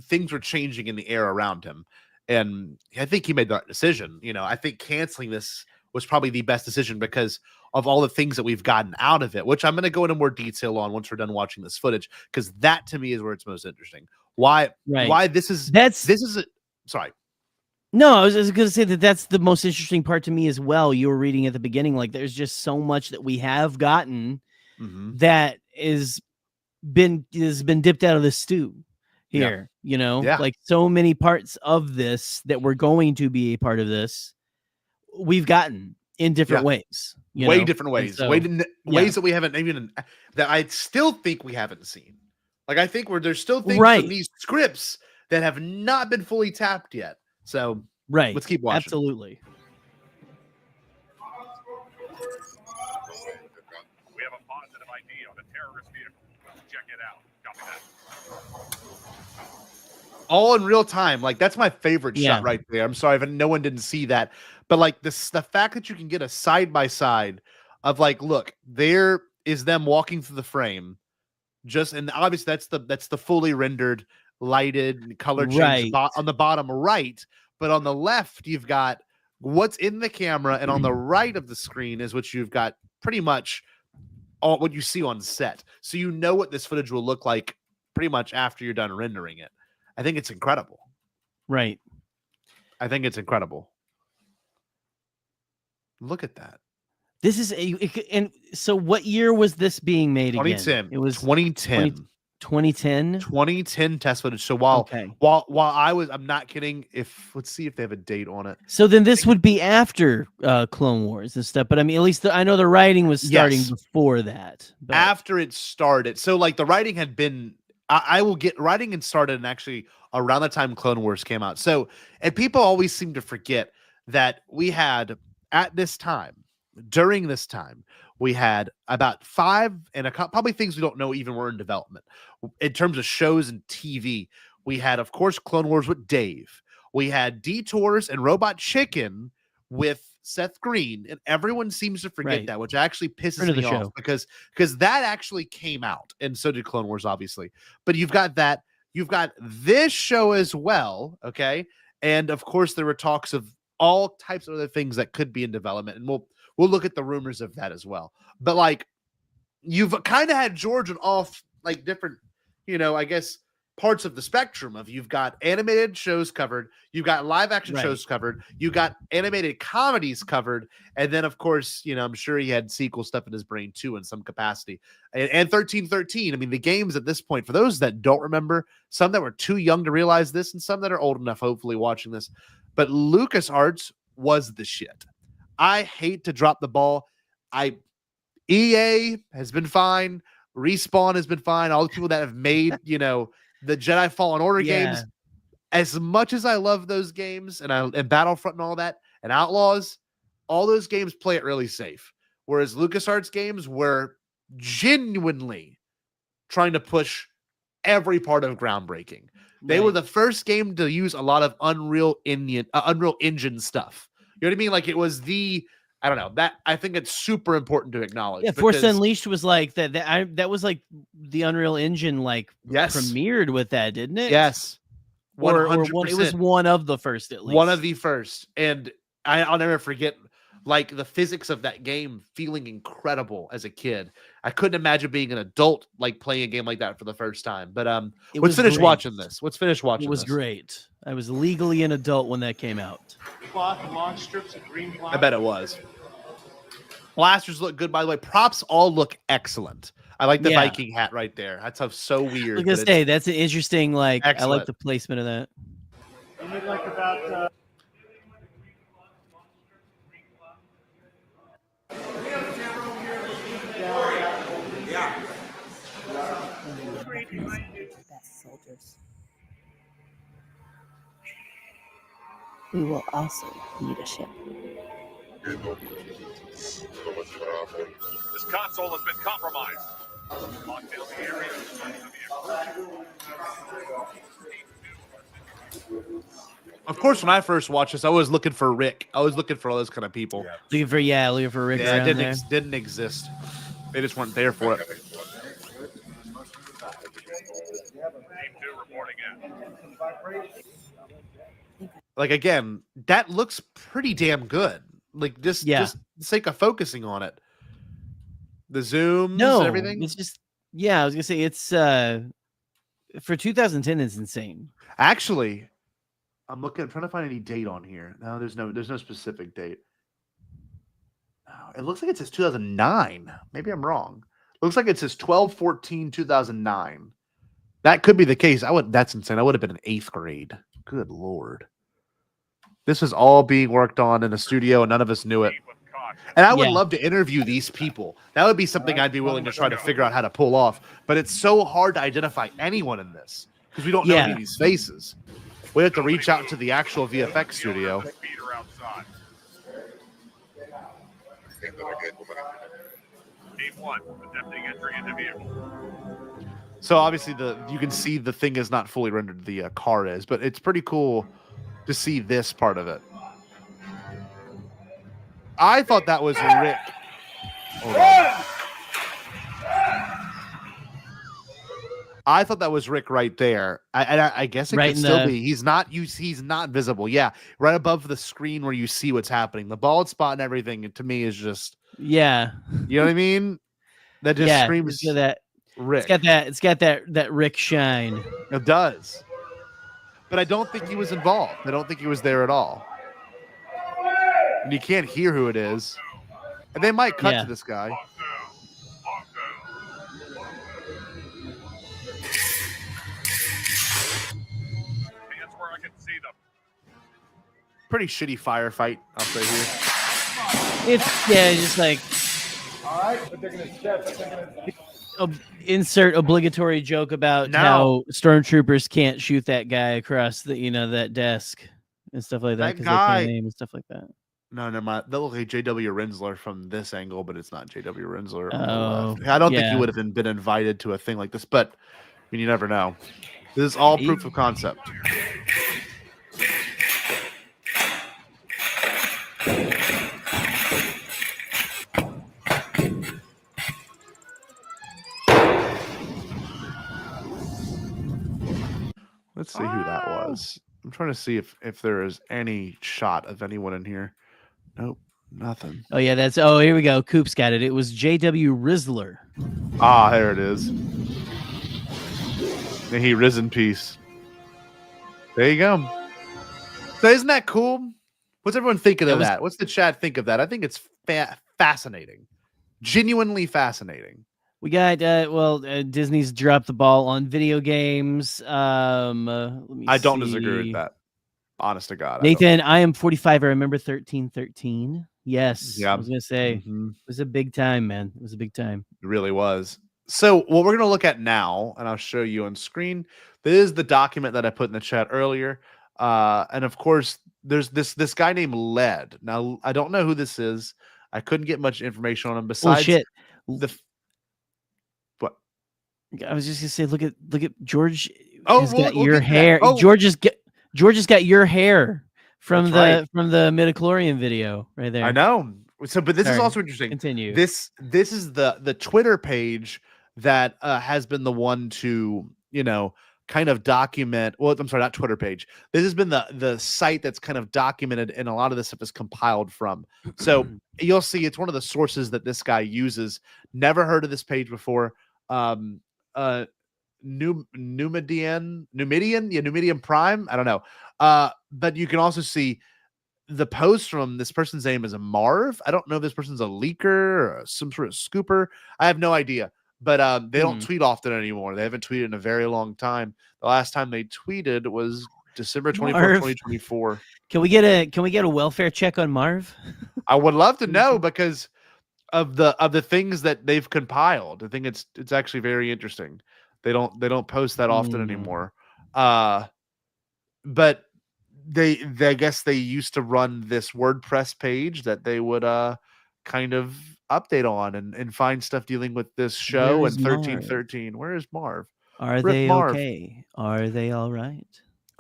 things were changing in the air around him. And I think he made the right decision. I think canceling this was probably the best decision because of all the things that we've gotten out of it, which I'm going to go into more detail on once we're done watching this footage, because that to me is where it's most interesting. Why this is sorry. No, I was going to say that's the most interesting part to me as well. You were reading at the beginning, like there's just so much that we have gotten that has been dipped out of the stew here, like so many parts of this that we're going to be a part of this. We've gotten in different ways, different ways, ways that we haven't even, that I still think we haven't seen. Like, I think there's still things in these scripts that have not been fully tapped yet. So, let's keep watching. Absolutely. We have a positive ID on a terrorist vehicle. Check it out. Copy that. All in real time. Like, that's my favorite shot right there. I'm sorry if no one didn't see that. But like the fact that you can get a side by side of like, look, there is them walking through the frame. And obviously that's the fully rendered, lighted, color change on the bottom right. But on the left, you've got what's in the camera, and on the right of the screen is what you've got pretty much all what you see on set. So you know what this footage will look like pretty much after you're done rendering it. I think it's incredible. Right. I think it's incredible. Look at that. This is and so what year was this being made again? 2010. It was 2010. 2010. 2010 test footage. So while I'm not kidding. Let's see if they have a date on it. So then this would be after Clone Wars and stuff. But I mean, at least I know the writing was starting before that. But. After it started. So like the writing had been. I will get writing and started and actually around the time Clone Wars came out. So and people always seem to forget that we had at this time. During this time, we had about 5 and probably things we don't know even were in development. In terms of shows and TV, we had, of course, Clone Wars with Dave. We had Detours and Robot Chicken with Seth Green, and everyone seems to forget that, which actually pisses me off because that actually came out, and so did Clone Wars, obviously. But you've got that. You've got this show as well, okay? And, of course, there were talks of all types of other things that could be in development, and we'll look at the rumors of that as well. But like, you've kind of had George and all like different, I guess parts of the spectrum of you've got animated shows covered, you've got live action shows covered, you got animated comedies covered, and then of course, I'm sure he had sequel stuff in his brain too in some capacity. And 1313. I mean, the games at this point, for those that don't remember, some that were too young to realize this, and some that are old enough, hopefully watching this, but LucasArts was the shit. I hate to drop the ball. EA has been fine. Respawn has been fine. All the people that have made, the Jedi Fallen Order games. As much as I love those games and Battlefront and all that and Outlaws, all those games play it really safe. Whereas LucasArts games were genuinely trying to push every part of groundbreaking. They were the first game to use a lot of Unreal Engine stuff. You know what I mean? Like it was I don't know, that I think it's super important to acknowledge. Yeah, Force Unleashed was like that. That was like the Unreal Engine premiered with that, didn't it? Yes. 100%. Or it was one of the first, at least. One of the first. And I'll never forget like the physics of that game feeling incredible as a kid. I couldn't imagine being an adult like playing a game like that for the first time. But let's finish watching this. Let's finish watching It was this. great. I was legally an adult when that came out. Cloth, long strips of green cloth. I bet it was. Blasters look good, by the way. Props all look excellent. I like the Viking hat right there. That's so weird. I was gonna say that's an interesting. I like the placement of that. You need like about. Best soldiers. We will also need a ship. This console has been compromised. Lock down the area. Of course, when I first watched this, I was looking for Rick. I was looking for all those kind of people. Looking for Rick. Yeah, around it didn't exist. They just weren't there for it. Team 2 reporting in. Like again, that looks pretty damn good. Like just the sake of focusing on it. The zooms and everything. It's just I was gonna say it's for 2010 it's insane. Actually, I'm trying to find any date on here. No, there's no specific date. Oh, it looks like it says 2009. Maybe I'm wrong. Looks like it says 12/14/2009. That could be the case. That's insane. I would have been in 8th grade. Good Lord. This was all being worked on in a studio and none of us knew it. And I would love to interview these people. That would be something I'd be willing to try to figure out how to pull off. But it's so hard to identify anyone in this because we don't know any of these faces. We have to reach out to the actual VFX studio. Team 1, attempting entry into vehicle. So obviously you can see the thing is not fully rendered, the car is, but it's pretty cool to see this part of it. I thought that was Rick. Hold on. I thought that was Rick right there. I guess it could still be. He's not visible. Yeah, right above the screen where you see what's happening. The bald spot and everything to me is just you know what I mean? That just screams that Rick. It's got that Rick shine. It does. But I don't think he was involved. I don't think he was there at all. And you can't hear who it is. And they might cut to this guy. Pretty shitty firefight, I'll say here. It's just like All right, but they're gonna insert obligatory joke about how stormtroopers can't shoot that guy across the that desk and stuff like that because they can't aim and stuff like that. No, never mind. That looks like J.W. Rinsler from this angle, but it's not J.W. Rinsler. Oh, I don't think he would have been invited to a thing like this, but I mean, you never know. This is all proof of concept. Let's see who that was. I'm trying to see if there is any shot of anyone in here. Nope, nothing. Oh yeah, here we go. Coop's got it. It was J.W. Rinsler. Ah, there it is. May he rise in peace. There you go. So isn't that cool? What's everyone thinking of that? What's the chat think of that? I think it's fascinating. Genuinely fascinating. We got Disney's dropped the ball on video games. Let me I don't disagree with that. Honest to God. Nathan, I am 45. I remember 1313. Yes. Yeah. I was gonna say it was a big time, man. It was a big time. It really was. So what we're gonna look at now, and I'll show you on screen. This is the document that I put in the chat earlier. And of course, there's this guy named Led. Now I don't know who this is. I couldn't get much information on him besides I was just gonna say, look at George. Oh, He's we'll got get your to that. hair. Oh. George has got your hair from That's the midichlorian video right there. I know. So, but this is Sorry. also interesting. Continue. This is the Twitter page that has been the one to, you know, kind of document. Well, I'm sorry, not Twitter page. This has been the site that's kind of documented, and a lot of this stuff is compiled from. So you'll see it's one of the sources that this guy uses. Never heard of this page before. Numidian Prime. I don't know. But you can also see the post from this person's name is a Marv. I don't know if this person's a leaker or some sort of scooper. I have no idea. But they don't tweet often anymore. They haven't tweeted in a very long time. The last time they tweeted was December 24th, 2024. Can we get a welfare check on Marv? I would love to know because of the things that they've compiled. I think it's actually very interesting. They don't post that often anymore. But they I guess they used to run this WordPress page that they would kind of update on and find stuff dealing with this show and 1313. Where is Marv? Are Rip they Marv. okay? Are they all right?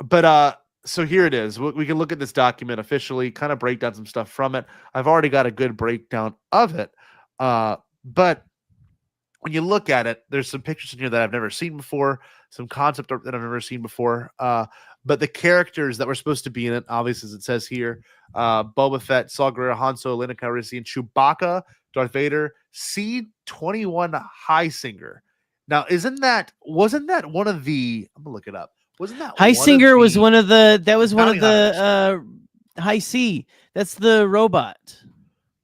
But so here it is. We can look at this document officially, kind of break down some stuff from it. I've already got a good breakdown of it. But when you look at it, there's some pictures in here that I've never seen before, some concept art that I've never seen before. But the characters that were supposed to be in it, obviously, as it says here, Boba Fett, Saw Gerrera, Han Solo, Lando Calrissian, Chewbacca, Darth Vader, C-21 Highsinger. Now, wasn't that one of the? I'm gonna look it up. Wasn't that Highsinger was one of the? That was one of Bounty the High C. That's the robot.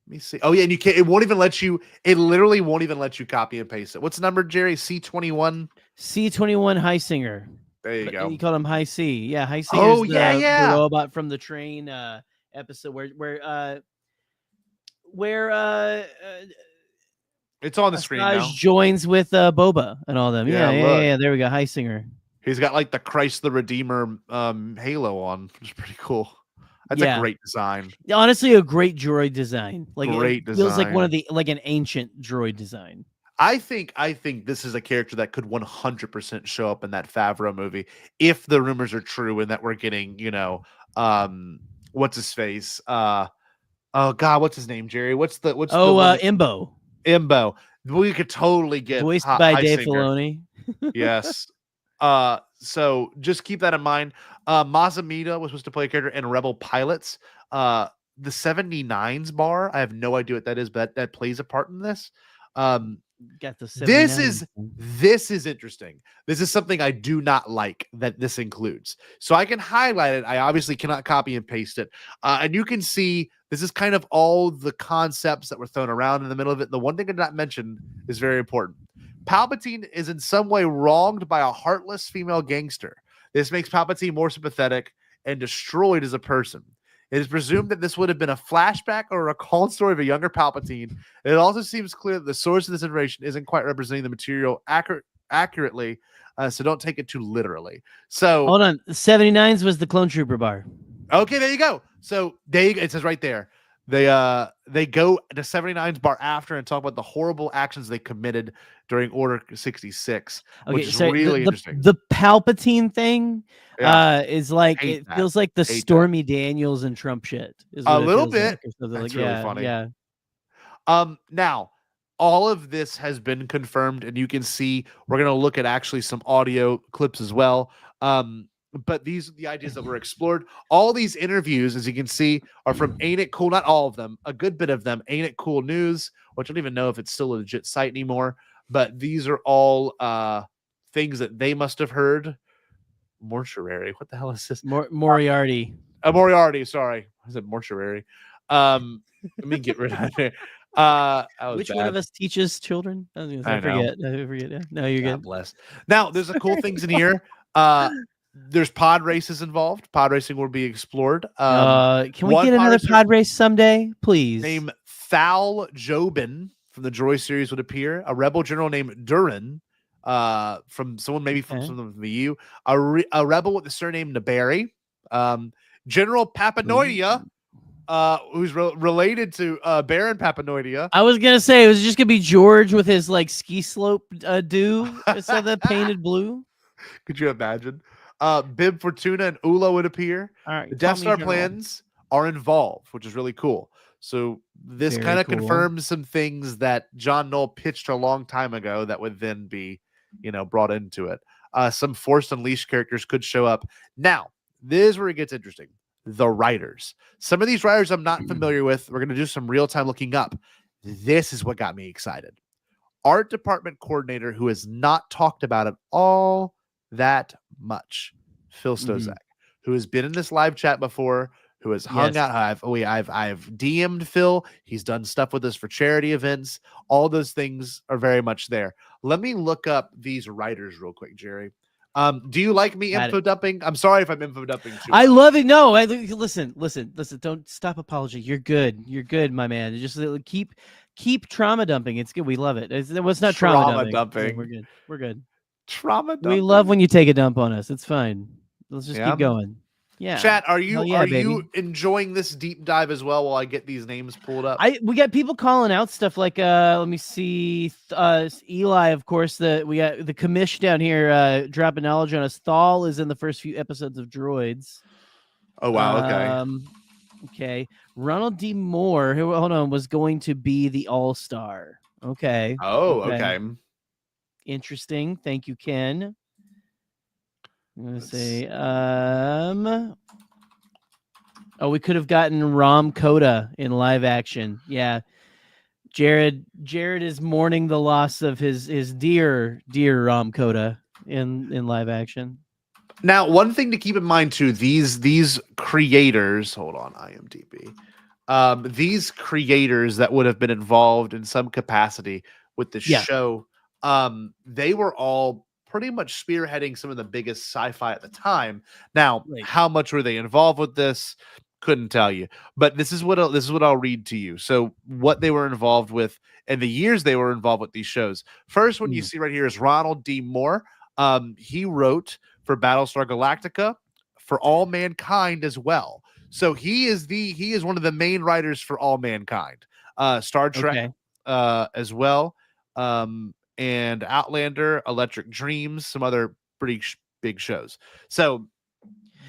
Let me see. Oh yeah, and you can't. It won't even let you. It literally won't even let you copy and paste it. What's the number, Jerry? C-21. C-21 Highsinger. There you go. You call him High C. Yeah, High C. Oh, the robot from the train episode where it's on the screen now. Joins with Boba and all them. Yeah, Yeah. There we go. Highsinger. He's got like the Christ the Redeemer halo on, which is pretty cool. That's a great design. Honestly, a great droid design. Like great it feels like design. one of the an ancient droid design. I think this is a character that could 100% show up in that Favreau movie if the rumors are true and that we're getting, what's his face? Oh God, what's his name, Jerry? Imbo. Imbo. We could totally get voiced by Dave Filoni. Yes. So just keep that in mind. Mazamita was supposed to play a character in Rebel Pilots. The 79s bar. I have no idea what that is, but that plays a part in this. Got the 79s. This is interesting. This is something I do not like that this includes. So I can highlight it. I obviously cannot copy and paste it. And you can see this is kind of all the concepts that were thrown around in the middle of it. The one thing I did not mention is very important. Palpatine is in some way wronged by a heartless female gangster. This makes Palpatine more sympathetic and destroyed as a person. It is presumed that this would have been a flashback or a called story of a younger Palpatine. It also seems clear that the source of this information isn't quite representing the material accurately, so don't take it too literally. So hold on, 79s was the Clone Trooper bar. Okay, there you go. So it says right there. They go to 79's bar after and talk about the horrible actions they committed during Order 66, which is really interesting. The Palpatine thing is like it feels like the Stormy Daniels and Trump shit. A little bit. That's really funny. Yeah. Now all of this has been confirmed, and you can see we're gonna look at actually some audio clips as well. But these are the ideas that were explored. All these interviews, as you can see, are from Ain't It Cool? Not all of them, a good bit of them. Ain't It Cool News, which I don't even know if it's still a legit site anymore. But these are all things that they must have heard. Mortuary. What the hell is this? Moriarty. Moriarty. Sorry, I said mortuary. Let me get rid of it. Which one of us teaches children? I forget. Yeah. No, you're good. Bless. Now, there's a cool things in here. There's pod races involved. Pod racing will be explored. Can we get another pod race someday, please? Named Thal Jobin from the Droid series would appear. A rebel general named Durin, from someone maybe from someone from the EU. A rebel with the surname Naberry. General Papanoida, who's related to Baron Papanoida. I was gonna say it was just gonna be George with his ski slope do, so that painted blue. Could you imagine? Bib Fortuna and Ulo would appear. All right, The call Death me Star General. plans are involved, which is really cool. So this Very kind of cool. confirms some things that John Knoll pitched a long time ago that would then be, brought into it. Some Force Unleashed characters could show up. Now, this is where it gets interesting. The writers. Some of these writers I'm not familiar with. We're going to do some real-time looking up. This is what got me excited. Art department coordinator who has not talked about it all that much, Phil Stozak, who has been in this live chat before, who has hung out. I've DM'd Phil. He's done stuff with us for charity events. All those things are very much there. Let me look up these writers real quick, Jerry. Do you like me info dumping? I'm sorry if I'm info dumping too I much. love it. No, listen. Don't stop apology. You're good, my man. Just keep trauma dumping. It's good. We love it. It's not trauma dumping. dumping. We're good. Trauma dumping. We love when you take a dump on us. It's fine. Let's just keep going. Yeah. Chat, are you Hell yeah, you baby. enjoying this deep dive as well while I get these names pulled up? We got people calling out stuff like let me see, Eli, of course. We got the commish down here dropping knowledge on us. Thal is in the first few episodes of Droids. Oh wow, okay. Okay. Ronald D. Moore, who was going to be the All-Star. Okay. Oh, okay. Interesting. Thank you, Ken. I'm gonna say we could have gotten Ram Koda in live action. Yeah. Jared is mourning the loss of his dear Ram Koda in live action. Now, one thing to keep in mind too, these creators, hold on, IMDb. These creators that would have been involved in some capacity with the show, they were all pretty much spearheading some of the biggest sci-fi at the time. Now, how much were they involved with this? Couldn't tell you. But this is what I'll read to you. So what they were involved with and the years they were involved with these shows. First one you see right here is Ronald D. Moore. He wrote for Battlestar Galactica, for All Mankind as well. So he is one of the main writers for All Mankind. Star Trek as well. And Outlander, Electric Dreams, some other pretty big shows. So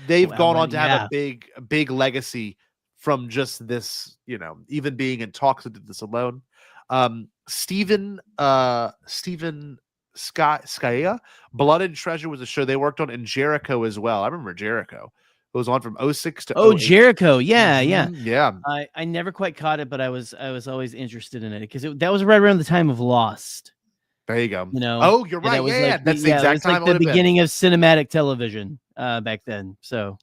they've gone on to have a big legacy from just this, even being in talks with this alone. Steven Skaya, Blood and Treasure was a show they worked on, and Jericho as well. I remember Jericho. It was on from 06 to 08. Jericho. Yeah. Yeah. I never quite caught it, but I was always interested in it because that was right around the time of Lost. There you go. Oh, you're right. Yeah, that's the exact time. Like the beginning of cinematic television back then. So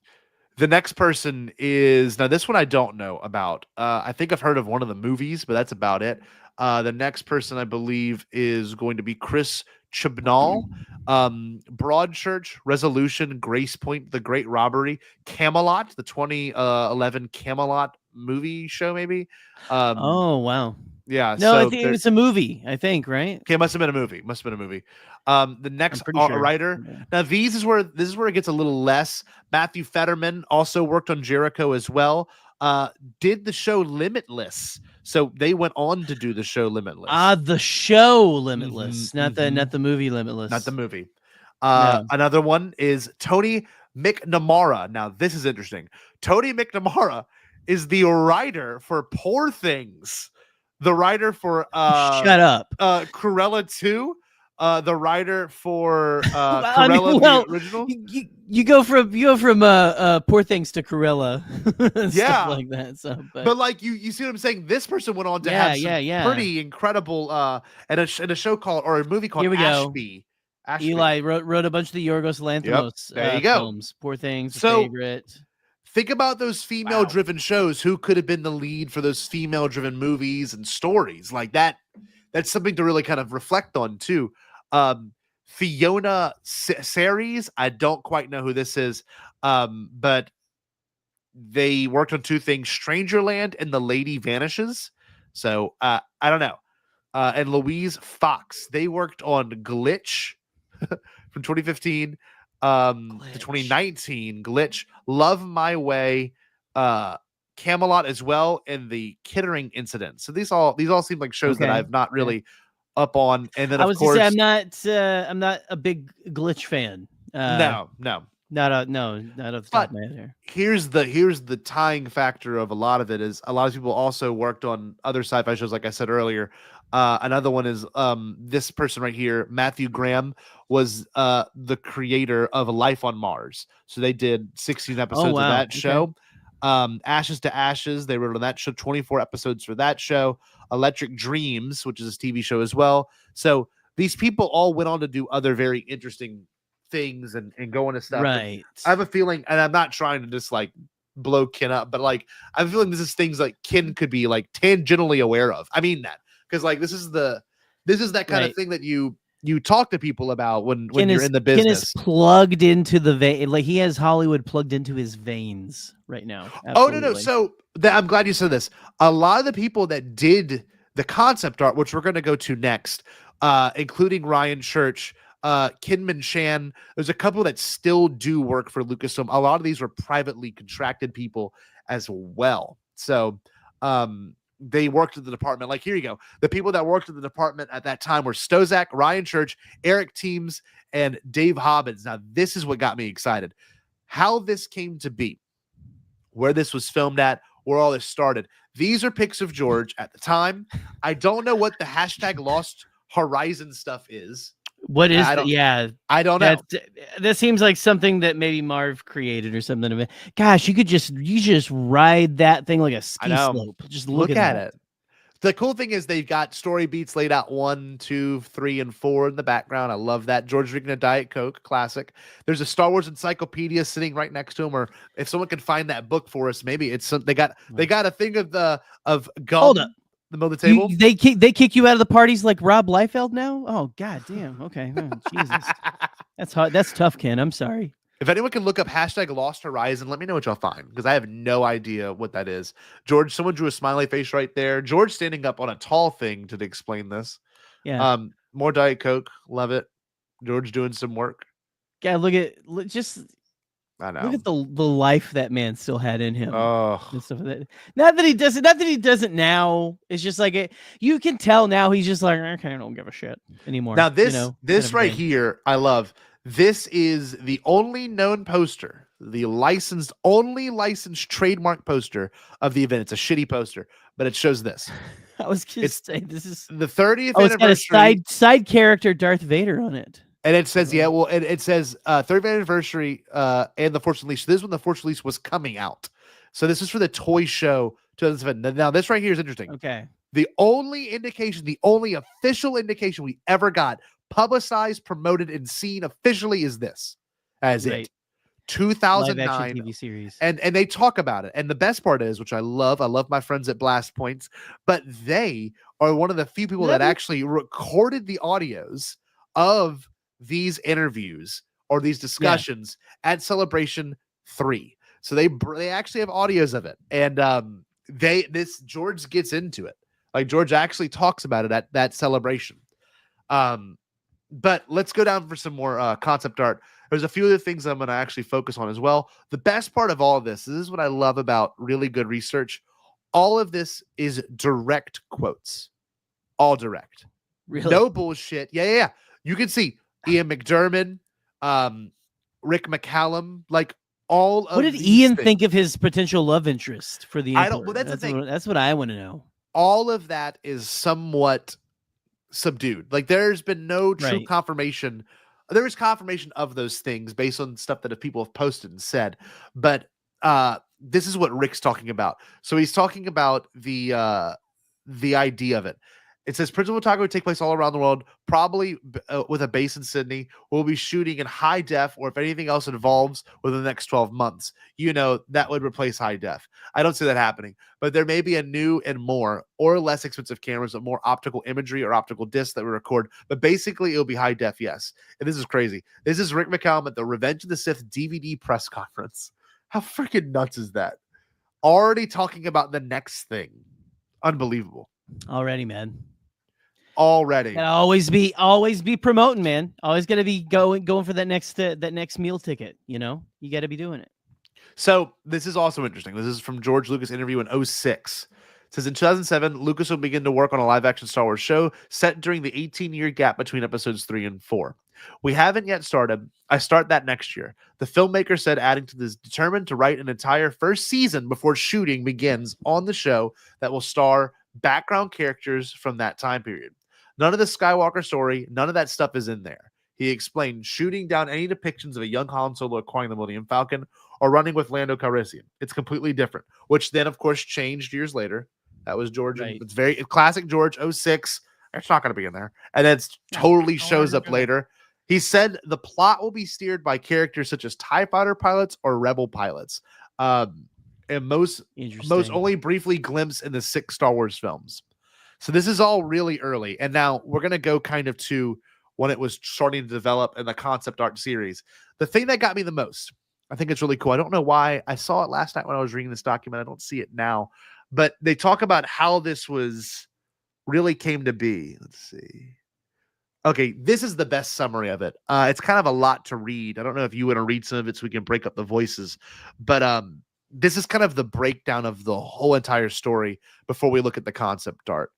the next person is, now this one I don't know about. I think I've heard of one of the movies, but that's about it. The next person I believe is going to be Chris Chibnall. Broadchurch, Resolution, Grace Point, The Great Robbery, Camelot, the 2011 Camelot movie show, maybe. Oh wow. Yeah. No, I think it's a movie. I think, right? Okay, must have been a movie. The next writer. Now, this is where it gets a little less. Matthew Fetterman also worked on Jericho as well. Did the show Limitless. So they went on to do the show Limitless. The show Limitless, not the movie Limitless. Not the movie. Another one is Tony McNamara. Now, this is interesting. Tony McNamara is the writer for Poor Things. The writer for Shut Up. Cruella 2. The writer for Cruella the original. You go from Poor Things to Cruella. Yeah, stuff like that. So, but like you see what I'm saying. This person went on to have some pretty incredible and a show called, or a movie called Ashby. Eli wrote a bunch of the Yorgos Lanthimos there you go. films. Poor Things, favorite. Think about those female-driven shows. Who could have been the lead for those female-driven movies and stories like that? That's something to really kind of reflect on too. Fiona Ceres, I don't quite know who this is, but they worked on two things: Strangerland and The Lady Vanishes. So I don't know. And Louise Fox, they worked on Glitch from 2015 to 2019. Glitch, Love My Way, Camelot as well, and the Kittering Incident. So these all seem like shows that I've not really up on. And then I of was course, to say, I'm not a big Glitch fan. No. Not off the top of my head here. Here's the tying factor of a lot of it is a lot of people also worked on other sci-fi shows, like I said earlier. Another one is this person right here, Matthew Graham, was the creator of Life on Mars. So they did 16 episodes of that show. Ashes to Ashes, they wrote on that show, 24 episodes for that show. Electric Dreams, which is a TV show as well. So these people all went on to do other very interesting things and go into stuff. Right. I have a feeling, and I'm not trying to just like blow Ken up, but like I have a feeling this is things like Ken could be like tangentially aware of. I mean that because like this is that kind of thing that you talk to people about when you're in the business. Ken is plugged into the vein, like he has Hollywood plugged into his veins right now. Absolutely. Oh no. So I'm glad you said this. A lot of the people that did the concept art, which we're going to go to next, including Ryan Church, Kinman Shan, there's a couple that still do work for Lucasfilm. A lot of these were privately contracted people as well. So they worked at the department. Like, here you go. The people that worked at the department at that time were Stozak, Ryan Church, Eric Teams, and Dave Hobbins. Now, this is what got me excited. How this came to be, where this was filmed at, where all this started. These are pics of George at the time. I don't know what the hashtag Lost Horizon stuff is. What is I don't know. That seems like something that maybe Marv created or something. Gosh, you just ride that thing like a ski slope. Just look at it. The cool thing is they've got story beats laid out 1, 2, 3, and 4 in the background. I love that. George drinking a Diet Coke, classic. There's a Star Wars encyclopedia sitting right next to him, or if someone can find that book for us, maybe it's some. They got a thing of gum. Hold up. The middle of the table. They kick you out of the parties like Rob Liefeld now? Oh god damn. Okay. Oh, Jesus. That's hard. That's tough, Ken. I'm sorry. If anyone can look up hashtag Lost Horizon, let me know what y'all find, because I have no idea what that is. George, someone drew a smiley face right there. George standing up on a tall thing to explain this. Yeah. More Diet Coke. Love it. George doing some work. Yeah, look at the life that man still had in him. Oh, and stuff like that. Not that he doesn't now. It's just like you can tell now he's just like, okay, I don't give a shit anymore. Now this right here, I love. This is the only known poster, the only licensed trademark poster of the event. It's a shitty poster, but it shows this. I was gonna say this is the 30th anniversary. It's got a side character Darth Vader on it. And it says, it says 30th anniversary and the Force Unleashed. This is when the Force Unleashed was coming out. So this is for the toy show 2007. Now this right here is interesting. Okay. The only official indication we ever got, publicized, promoted, and seen officially is this. As it. 2009 live action TV series. And they talk about it. And the best part is, which I love my friends at Blast Points, but they are one of the few people that actually recorded the audios of these interviews or these discussions at Celebration 3. So they actually have audios of it. And George gets into it. Like George actually talks about it at that celebration. But let's go down for some more concept art. There's a few other things I'm going to actually focus on as well. The best part of all of this is what I love about really good research. All of this is direct quotes. All direct. Really? No bullshit. Yeah. You can see Ian McDermott, Rick McCallum, like all of. What did Ian think of his potential love interest for the Emperor? I don't. Well, that's the thing. That's what I want to know. All of that is somewhat subdued. Like there's been no true confirmation. There is confirmation of those things based on stuff that people have posted and said. But this is what Rick's talking about. So he's talking about the idea of it. It says principal photography would take place all around the world, probably with a base in Sydney. We'll be shooting in high def, or if anything else evolves within the next 12 months, that would replace high def. I don't see that happening, but there may be a new and more or less expensive cameras with more optical imagery or optical discs that we record. But basically, it'll be high def, yes. And this is crazy. This is Rick McCallum at the Revenge of the Sith DVD press conference. How freaking nuts is that? Already talking about the next thing. Unbelievable. Already, man. Already. And always be promoting, man. Always got to be going for that next meal ticket. You got to be doing it. So this is also interesting. This is from George Lucas interview in 2006. It says in 2007, Lucas will begin to work on a live action Star Wars show set during the 18-year gap between episodes 3 and 4. We haven't yet started. I start that next year. The filmmaker said, adding to this, determined to write an entire first season before shooting begins on the show that will star background characters from that time period. None of the Skywalker story, none of that stuff is in there. He explained, shooting down any depictions of a young Han Solo acquiring the Millennium Falcon or running with Lando Calrissian. It's completely different, which then, of course, changed years later. That was George. Right. It's very classic George, 06. It's not going to be in there. And then it totally shows up later. He said the plot will be steered by characters such as TIE fighter pilots or rebel pilots. And most only briefly glimpsed in the 6 Star Wars films. So this is all really early. And now we're going to go kind of to when it was starting to develop in the concept art series. The thing that got me the most, I think it's really cool. I don't know why. I saw it last night when I was reading this document. I don't see it now. But they talk about how this was really came to be. Let's see. Okay, this is the best summary of it. It's kind of a lot to read. I don't know if you want to read some of it so we can break up the voices. But this is kind of the breakdown of the whole entire story before we look at the concept art.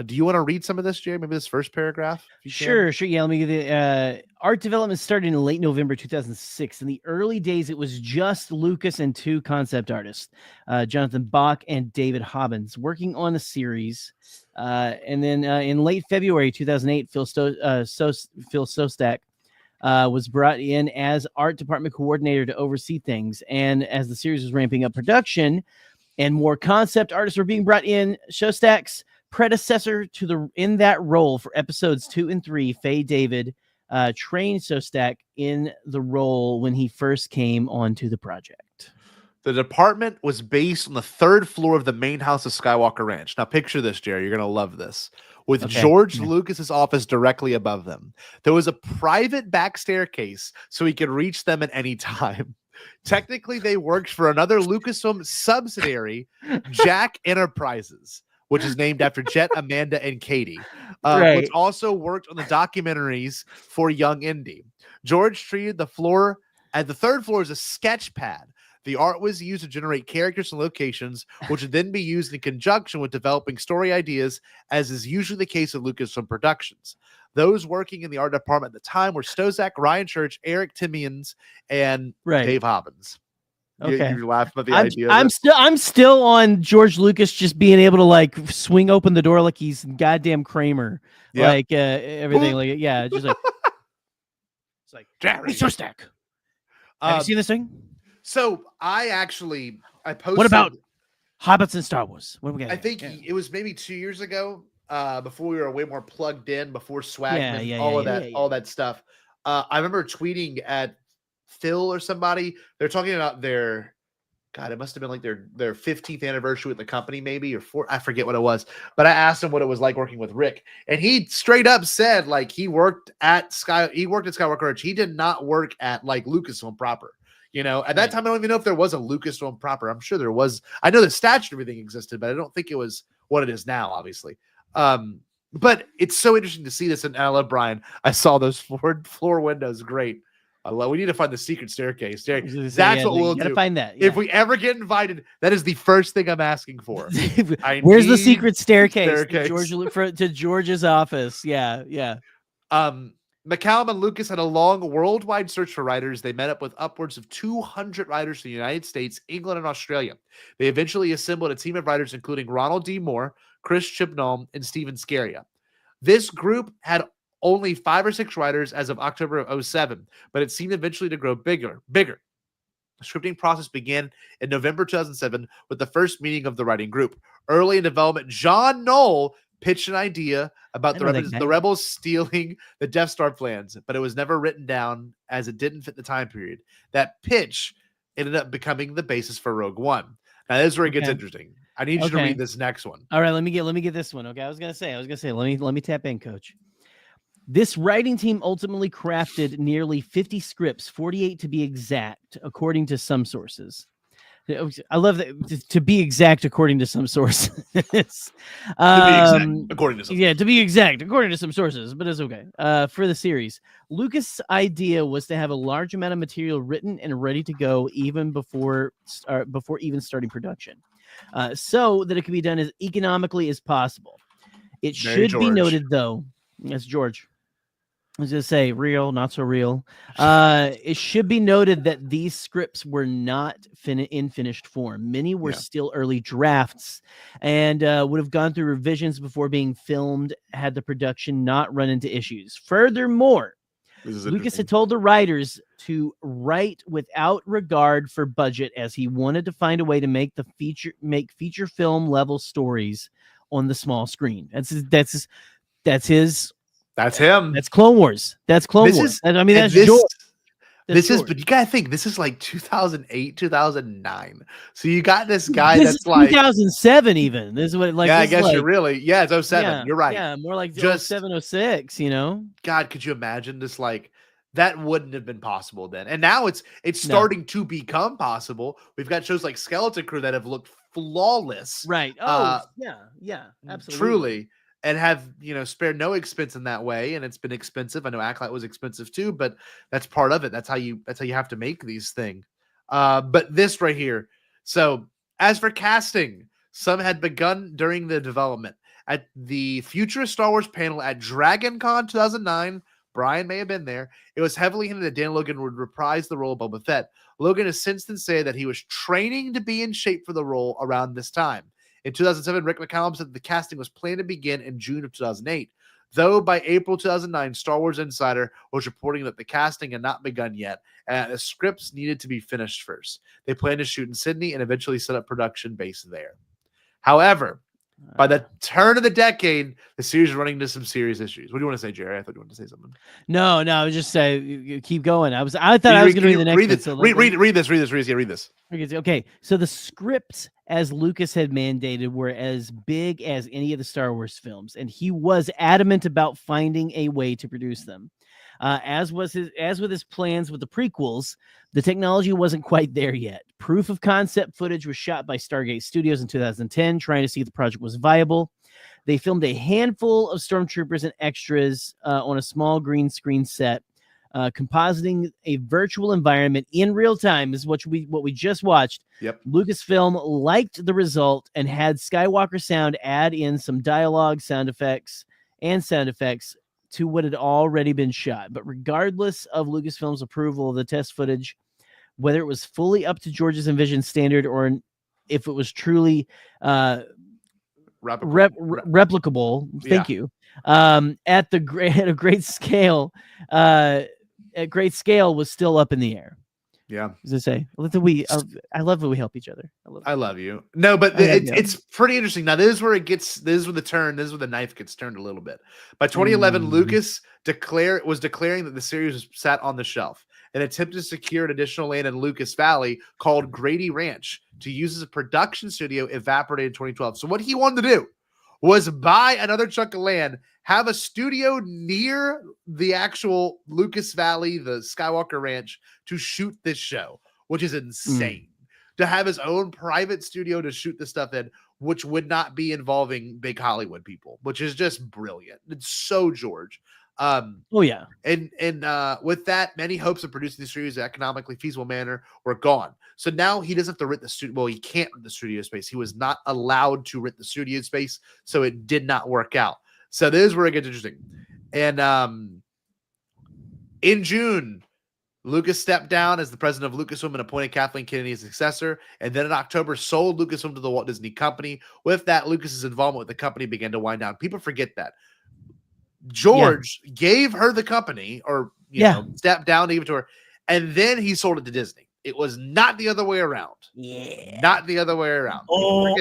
Do you want to read some of this, Jerry? Maybe this first paragraph? Sure. Yeah, let me get the art development started in late November 2006. In the early days, it was just Lucas and 2 concept artists, Jonathan Bach and David Hobbins, working on the series. And then in late February 2008, Phil Sostak was brought in as art department coordinator to oversee things. And as the series was ramping up production and more concept artists were being brought in, Sostak's predecessor in that role for episodes 2 and 3, Faye David, trained Sostak in the role when he first came onto the project. The department was based on the 3rd floor of the main house of Skywalker Ranch. Now picture this, Jerry. You're going to love this. With George Lucas's office directly above them. There was a private back staircase so he could reach them at any time. Technically, they worked for another Lucasfilm subsidiary, Jack Enterprises, which is named after Jet, Amanda, and Katie, which also worked on the documentaries for Young Indy. George treated the floor at the 3rd floor as a sketch pad. The art was used to generate characters and locations, which would then be used in conjunction with developing story ideas, as is usually the case of Lucasfilm Productions. Those working in the art department at the time were Stozak, Ryan Church, Eric Timians, and Dave Hobbins. Okay. You're laughing at the idea. I'm still on George Lucas just being able to like swing open the door like he's goddamn Kramer, like everything, like just like it's like Jerry Sostak. Have you seen this thing? So I posted. What about Hobbits and Star Wars? What we got? I think it was maybe 2 years ago, before we were way more plugged in, before Swagman, all that stuff. I remember tweeting at Phil or somebody. They're talking about their, God, it must have been like their 15th anniversary with the company, maybe, or I forget what it was. But I asked him what it was like working with Rick, and he straight up said like he worked at Skywalker Ranch. He did not work at like Lucasfilm proper. You know, at that time, I don't even know if there was a Lucasfilm proper. I'm sure there was. I know the statue and everything existed, but I don't think it was what it is now, obviously. But it's so interesting to see this. And I love Brian. I saw those floor windows. Great. We need to find the secret staircase. That's what we'll do. Find that. If we ever get invited, that is the first thing I'm asking for. Where's the secret staircase? To George's office. Yeah. McCallum and Lucas had a long worldwide search for writers. They met up with upwards of 200 writers from the United States, England, and Australia. They eventually assembled a team of writers, including Ronald D. Moore, Chris Chibnall, and Steven Scaria. This group had only 5 or 6 writers as of October of 2007, but it seemed eventually to grow bigger. The scripting process began in November 2007 with the first meeting of the writing group. Early in development, John Knoll pitched an idea about the rebels stealing the Death Star plans, but it was never written down as it didn't fit the time period. That pitch ended up becoming the basis for Rogue One. Now this is where it gets interesting. I need you to read this next one. All right, let me get this one. Okay, I was gonna say, let me tap in, Coach. This writing team ultimately crafted nearly 50 scripts, 48 to be exact, according to some sources. I love that, to be exact according to some sources. According to some. Yeah, to be exact according to some sources, but it's okay. For the series, Lucas' idea was to have a large amount of material written and ready to go even before even starting production, so that it could be done as economically as possible. It should be noted, though, that's George. I was gonna say real, not so real. It should be noted that these scripts were not in finished form. Many were still early drafts, and would have gone through revisions before being filmed had the production not run into issues. Furthermore, Lucas had told the writers to write without regard for budget, as he wanted to find a way to make feature film level stories on the small screen. That's his. That's him. That's Clone Wars. That's Clone Wars. I mean, that's George. But you gotta think this is like 2008, 2009. So you got this guy this that's is like 2007 even. This is what like. Yeah, I this guess like, you're really it's 07. Yeah, you're right. Yeah, more like Just 0706, you know. God, could you imagine this? Like that wouldn't have been possible then. And now it's starting to become possible. We've got shows like Skeleton Crew that have looked flawless. Right. Oh, yeah, absolutely. Truly. And have spared no expense in that way, and it's been expensive. I know Acolyte was expensive too, but that's part of it. That's how you have to make these things. But this right here. So as for casting, some had begun during the development at the Futurist Star Wars panel at Dragon Con 2009. Brian may have been there. It was heavily hinted that Dan Logan would reprise the role of Boba Fett. Logan has since then said that he was training to be in shape for the role around this time. In 2007, Rick McCallum said the casting was planned to begin in June of 2008. Though by April 2009, Star Wars Insider was reporting that the casting had not begun yet, and the scripts needed to be finished first. They planned to shoot in Sydney and eventually set up production base there. However, by the turn of the decade, the series is running into some serious issues. What do you want to say, Jerry? I thought you wanted to say something. No, I was just saying, keep going. I thought I was going to read the next. Read this. Okay, so the scripts, as Lucas had mandated, were as big as any of the Star Wars films, and he was adamant about finding a way to produce them. As with his plans with the prequels, the technology wasn't quite there yet. Proof of concept footage was shot by Stargate Studios in 2010, trying to see if the project was viable. They filmed a handful of stormtroopers and extras on a small green screen set, compositing a virtual environment in real time. Is what we just watched. Yep. Lucasfilm liked the result and had Skywalker Sound add in some dialogue, sound effects to what had already been shot. But regardless of Lucasfilm's approval of the test footage, whether it was fully up to George's envisioned standard or if it was truly replicable, thank you, at a great scale, was still up in the air. Yeah, as I say, I love that we help each other. I love you. No, but it's pretty interesting. Now, this is where the knife gets turned a little bit. By 2011, Lucas was declaring that the series was sat on the shelf and attempted to secure an additional land in Lucas Valley called Grady Ranch to use as a production studio, evaporated in 2012. So what he wanted to do was buy another chunk of land, have a studio near the actual Lucas Valley, the Skywalker Ranch, to shoot this show, which is insane. To have his own private studio to shoot this stuff in, which would not be involving big Hollywood people, which is just brilliant. It's so George. And with that, many hopes of producing the series in an economically feasible manner were gone. So now he doesn't have to rent the studio. Well, he can't rent the studio space. He was not allowed to rent the studio space, so it did not work out. So this is where it gets interesting. And in June, Lucas stepped down as the president of Lucasfilm and appointed Kathleen Kennedy as successor. And then in October, sold Lucasfilm to the Walt Disney Company. With that, Lucas's involvement with the company began to wind down. People forget that. George gave her the company, or stepped down to give it to her, and then he sold it to Disney. It was not the other way around. Yeah, not the other way around. Oh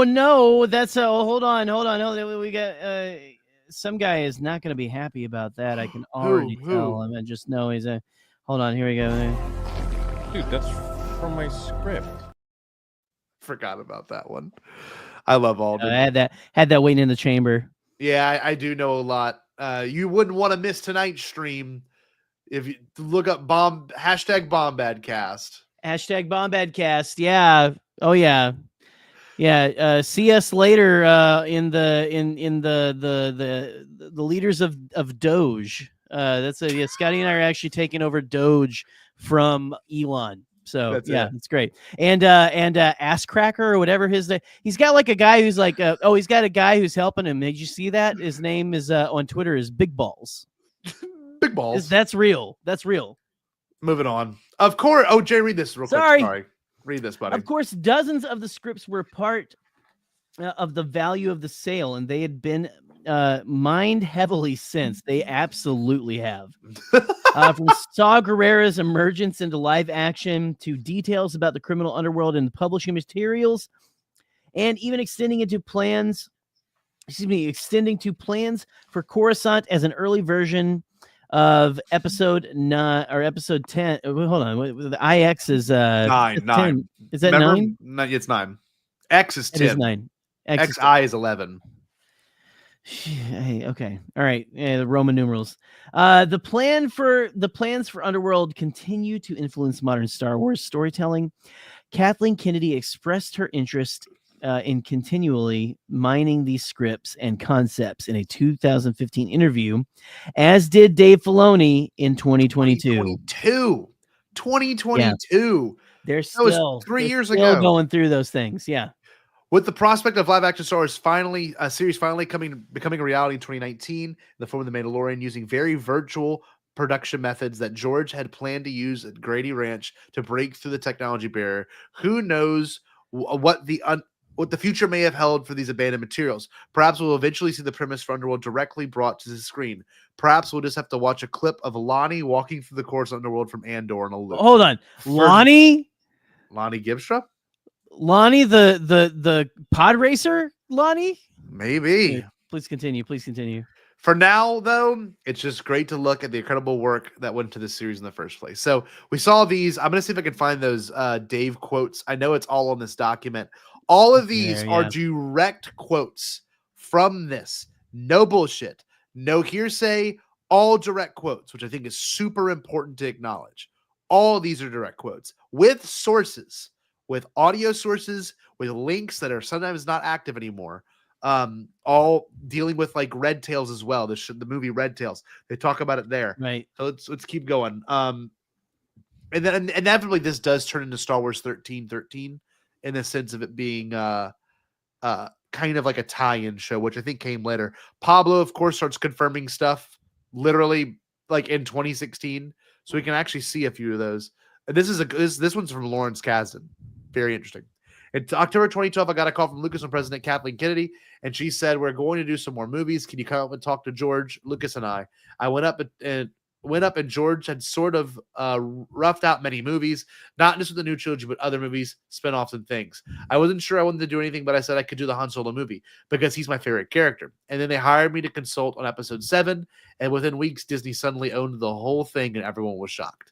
no! That's hold on. We got some guy is not going to be happy about that. I can already tell him. I just know he's a. Hold on, here we go. Dude, that's from my script. Forgot about that one. I love Alden. I had that waiting in the chamber. Yeah, I do know a lot. You wouldn't want to miss tonight's stream if you look up hashtag Bombadcast. Hashtag Bombadcast. Yeah. Oh yeah. Yeah. See us later in the leaders of Doge. That's Scotty and I are actually taking over Doge from Elon. So That's yeah, it. it's great. And Ass Cracker or whatever he's got like a guy who's like he's got a guy who's helping him. Did you see that? His name is on Twitter is Big Balls. Big balls. That's real. That's real. Moving on. Of course. Oh, Jay, read this real quick. Sorry. Read this, buddy. Of course, dozens of the scripts were part of the value of the sale, and they had been mined heavily since. They absolutely have. From Saw Gerrera's emergence into live action to details about the criminal underworld and the publishing materials, and even extending to plans for Coruscant as an early version of episode 9 or episode 10. Hold on, the IX is 9. Is that Remember? 9? No, it's 9. X is 10. It is 9. XI is 11. Hey, okay, all right. Yeah, the Roman numerals. The plans for Underworld continue to influence modern Star Wars storytelling. Kathleen Kennedy expressed her interest in continually mining these scripts and concepts in a 2015 interview, as did Dave Filoni in 2022. 2022. Yeah. They're That was still 3 years still ago. going through those things. Yeah. With the prospect of live action Star Wars series finally becoming a reality in 2019 in the form of The Mandalorian, using very virtual production methods that George had planned to use at Grady Ranch to break through the technology barrier, who knows what the future may have held for these abandoned materials. Perhaps we'll eventually see the premise for Underworld directly brought to the screen. Perhaps we'll just have to watch a clip of Lonnie walking through the Coruscant Underworld from Andor in a loop. Hold on, Lonnie Gibstra? Lonnie, the pod racer, Lonnie? Maybe. Okay, please continue. For now, though, it's just great to look at the incredible work that went into this series in the first place. So we saw these. I'm going to see if I can find those Dave quotes. I know it's all on this document. All of these are direct quotes from this. No bullshit. No hearsay. All direct quotes, which I think is super important to acknowledge. All of these are direct quotes with sources, with audio sources, with links that are sometimes not active anymore. All dealing with like Red Tails as well. The movie Red Tails. They talk about it there. Right. So let's keep going. And then inevitably this does turn into Star Wars 1313 in the sense of it being kind of like a tie-in show, which I think came later. Pablo, of course, starts confirming stuff literally like in 2016, so we can actually see a few of those. And this one's from Lawrence Kasdan. Very interesting. In October 2012, I got a call from Lucasfilm president Kathleen Kennedy, and she said, "We're going to do some more movies. Can you come up and talk to George, Lucas, and I?" I went up and George had sort of roughed out many movies, not just with the new trilogy, but other movies, spinoffs, and things. I wasn't sure I wanted to do anything, but I said I could do the Han Solo movie because he's my favorite character. And then they hired me to consult on episode 7, and within weeks, Disney suddenly owned the whole thing, and everyone was shocked.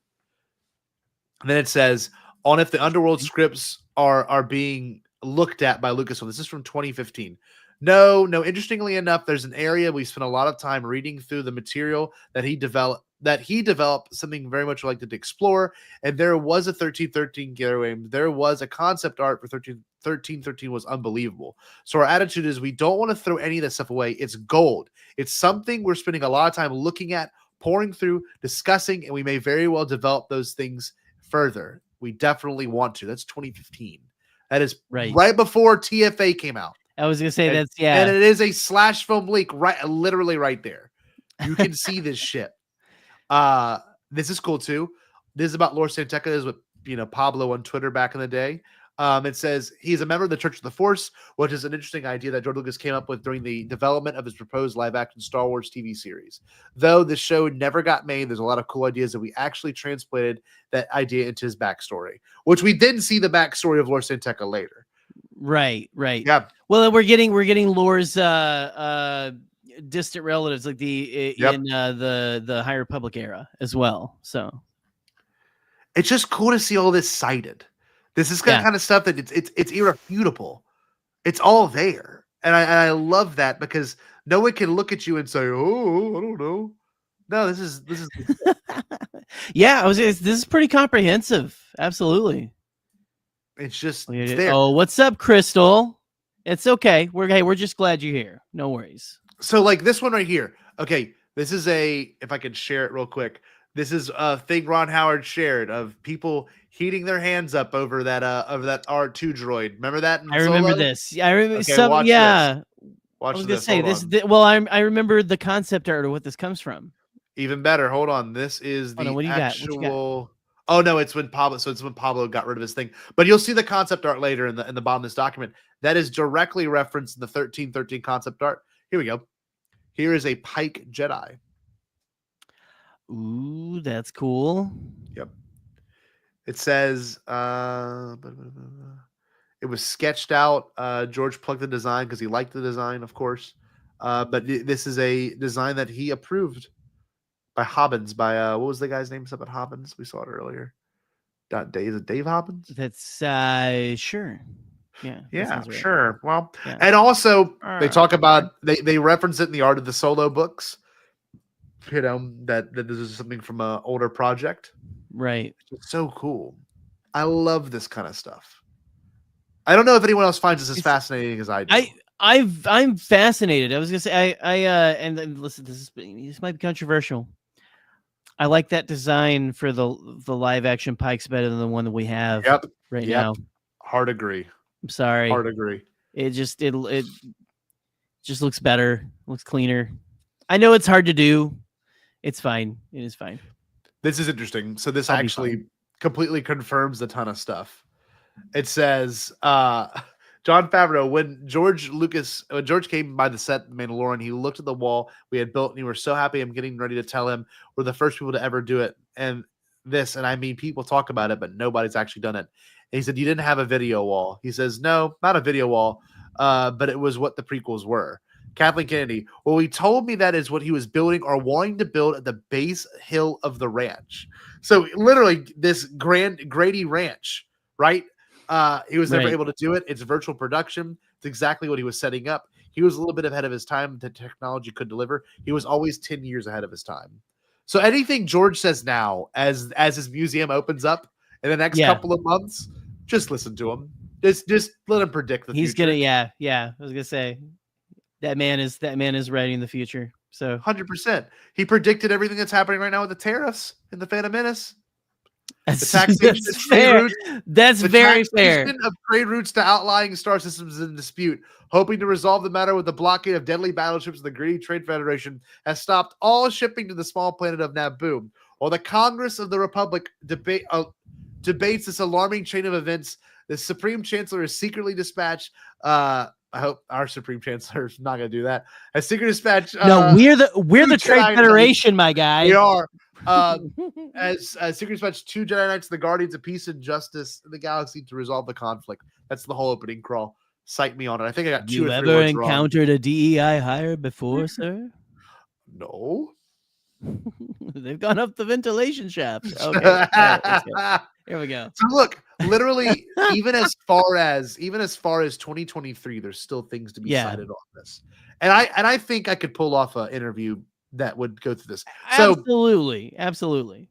And then it says, on if the Underworld scripts are being looked at by Lucasfilm. This is from 2015. No. Interestingly enough, there's an area we spent a lot of time reading through the material that he developed something very much like to explore. And there was a 1313 getaway. There was a concept art for 1313 was unbelievable. So our attitude is we don't want to throw any of this stuff away. It's gold. It's something we're spending a lot of time looking at, pouring through, discussing, and we may very well develop those things further. We definitely want to. That's 2015. That is right before TFA came out. I was gonna say and it is a slash film leak, literally right there. You can see this shit. This is cool too. This is about Lord Santeca. This is what Pablo on Twitter back in the day. It says he's a member of the Church of the Force, which is an interesting idea that George Lucas came up with during the development of his proposed live-action Star Wars TV series. Though the show never got made, there's a lot of cool ideas that we actually transplanted that idea into his backstory, which we didn't see the backstory of Lord Santeca later. Right. Yeah. Well, we're getting Lore's distant relatives, like in the High Republic era as well. So it's just cool to see all this cited. This is kind of stuff that it's irrefutable. It's all there, and I love that because no one can look at you and say, "Oh, I don't know." No, this is. Yeah, this is pretty comprehensive. Absolutely. It's just it's there. Oh, what's up, Crystal? It's okay. We're just glad you're here. No worries. So like this one right here. Okay, this is if I could share it real quick. This is a thing Ron Howard shared of people heating their hands up over that R2 droid. Remember that in I remember Solo? this. I remember Okay, some. watch Yeah, this. I Watch was gonna this. say Hold this. on. Well, I remember the concept art of what this comes from. Even better. Hold on. This is Oh, no, the what do you got? What you got? actual. Oh no, it's when Pablo. So it's when Pablo got rid of his thing. But you'll see the concept art later in the bottom of this document. That is directly referenced in the 1313 concept art. Here we go. Here is a Pike Jedi. Ooh, that's cool. Yep. It says it was sketched out. George plugged the design because he liked the design, of course. But this is a design that he approved by Hobbins. By what was the guy's name up at Hobbins? We saw it earlier. Is it Dave Hobbins? That's sure. Yeah. Yeah, right. sure. Well, Yeah. and also they talk about they reference it in the art of the Solo books. You know that this is something from an older project. Right. It's so cool. I love this kind of stuff. I don't know if anyone else finds this as fascinating as I do. I'm fascinated. I was gonna say and then listen, this might be controversial. I like that design for the live action Pikes better than the one that we have right now. Hard agree. I'm sorry. Hard agree. It just looks better, looks cleaner. I know it's hard to do. It's fine. It is fine. This is interesting. So this actually completely confirms a ton of stuff. It says John Favreau, when George came by the set Mandalorian, he looked at the wall we had built and he was so happy. I'm getting ready to tell him we're the first people to ever do it. And I mean, people talk about it, but nobody's actually done it. And he said, you didn't have a video wall. He says, no, not a video wall, but it was what the prequels were. Kathleen Kennedy, well, he told me that is what he was building or wanting to build at the base hill of the ranch. So literally this Grady Ranch, right? He was never able to do it. It's virtual production. It's exactly what he was setting up. He was a little bit ahead of his time. The technology could deliver. He was always 10 years ahead of his time. So anything George says now, as his museum opens up in the next couple of months, just listen to him. Just let him predict the He's future. gonna, I was gonna say that man is writing the future. So 100%. He predicted everything that's happening right now with the tariffs and the Phantom Menace. That's, The taxation that's of trade fair. routes, That's the very fair. taxation of trade routes to outlying star systems is in dispute. Hoping to resolve the matter with the blockade of deadly battleships, the Greedy Trade Federation has stopped all shipping to the small planet of Naboo. While the Congress of the Republic debates this alarming chain of events, the Supreme Chancellor is secretly dispatched. I hope our Supreme Chancellor is not going to do that. A secret dispatch. No, we're the Trade Jedi Federation, my guy. We are. As secret dispatch 2 Jedi Knights, the Guardians of Peace and Justice in the Galaxy to resolve the conflict. That's the whole opening crawl. Cite me on it. I think I got 2 You or 3 ever words wrong. encountered a DEI hire before, sir? No. They've gone up the ventilation shaft. Okay. All right, let's go. Here we go. So look, literally, even as far as 2023, there's still things to be cited on this. And I think I could pull off an interview that would go through this. So Absolutely.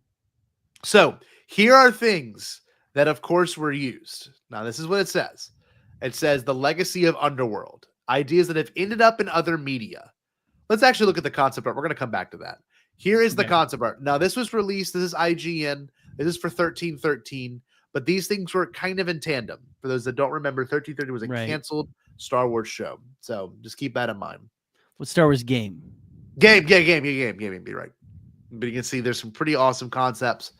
So here are things that, of course, were used. Now, this is what it says. It says the legacy of Underworld, ideas that have ended up in other media. Let's actually look at the concept art. We're going to come back to that. Here is the concept art. Now, this was released. This is IGN. This is for 1313. But these things were kind of in tandem. For those that don't remember, 1313 was a canceled Star Wars show. So just keep that in mind. What Star Wars game? Game. Be right. But you can see there's some pretty awesome concepts.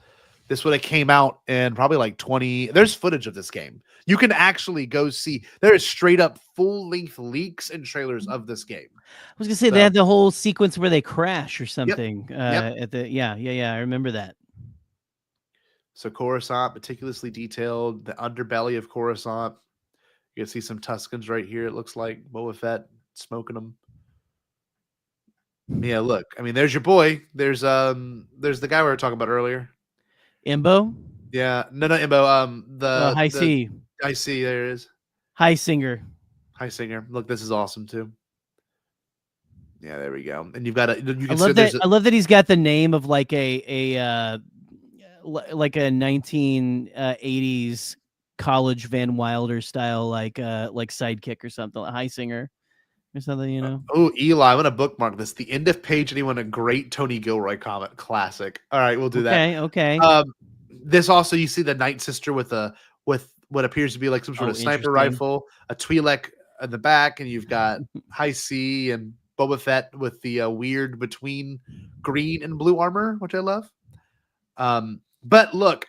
This would have came out in probably like 20. There's footage of this game. You can actually go see. There is straight up full length leaks and trailers of this game. I was gonna say they had the whole sequence where they crash or something. Yep. At the I remember that. So Coruscant, meticulously detailed, the underbelly of Coruscant. You can see some Tuscans right here. It looks like Boba Fett smoking them. Yeah, look. I mean, there's your boy. There's the guy we were talking about earlier. Imbo? Yeah, no, Imbo. The High C. I see. There it is. High Singer. High Singer. Look, this is awesome too. Yeah, there we go. And you've got I love that he's got the name of like a 1980s college Van Wilder style like sidekick or something. High Singer. or something, you know. Oh, Eli, I'm gonna bookmark this. The end of page anyone, a great Tony Gilroy comic, classic. All right, we'll do that. Okay. This also, you see the Night Sister with what appears to be like some sort of sniper rifle, a Twi'lek in the back, and you've got High C and Boba Fett with the weird between green and blue armor, which I love. But look,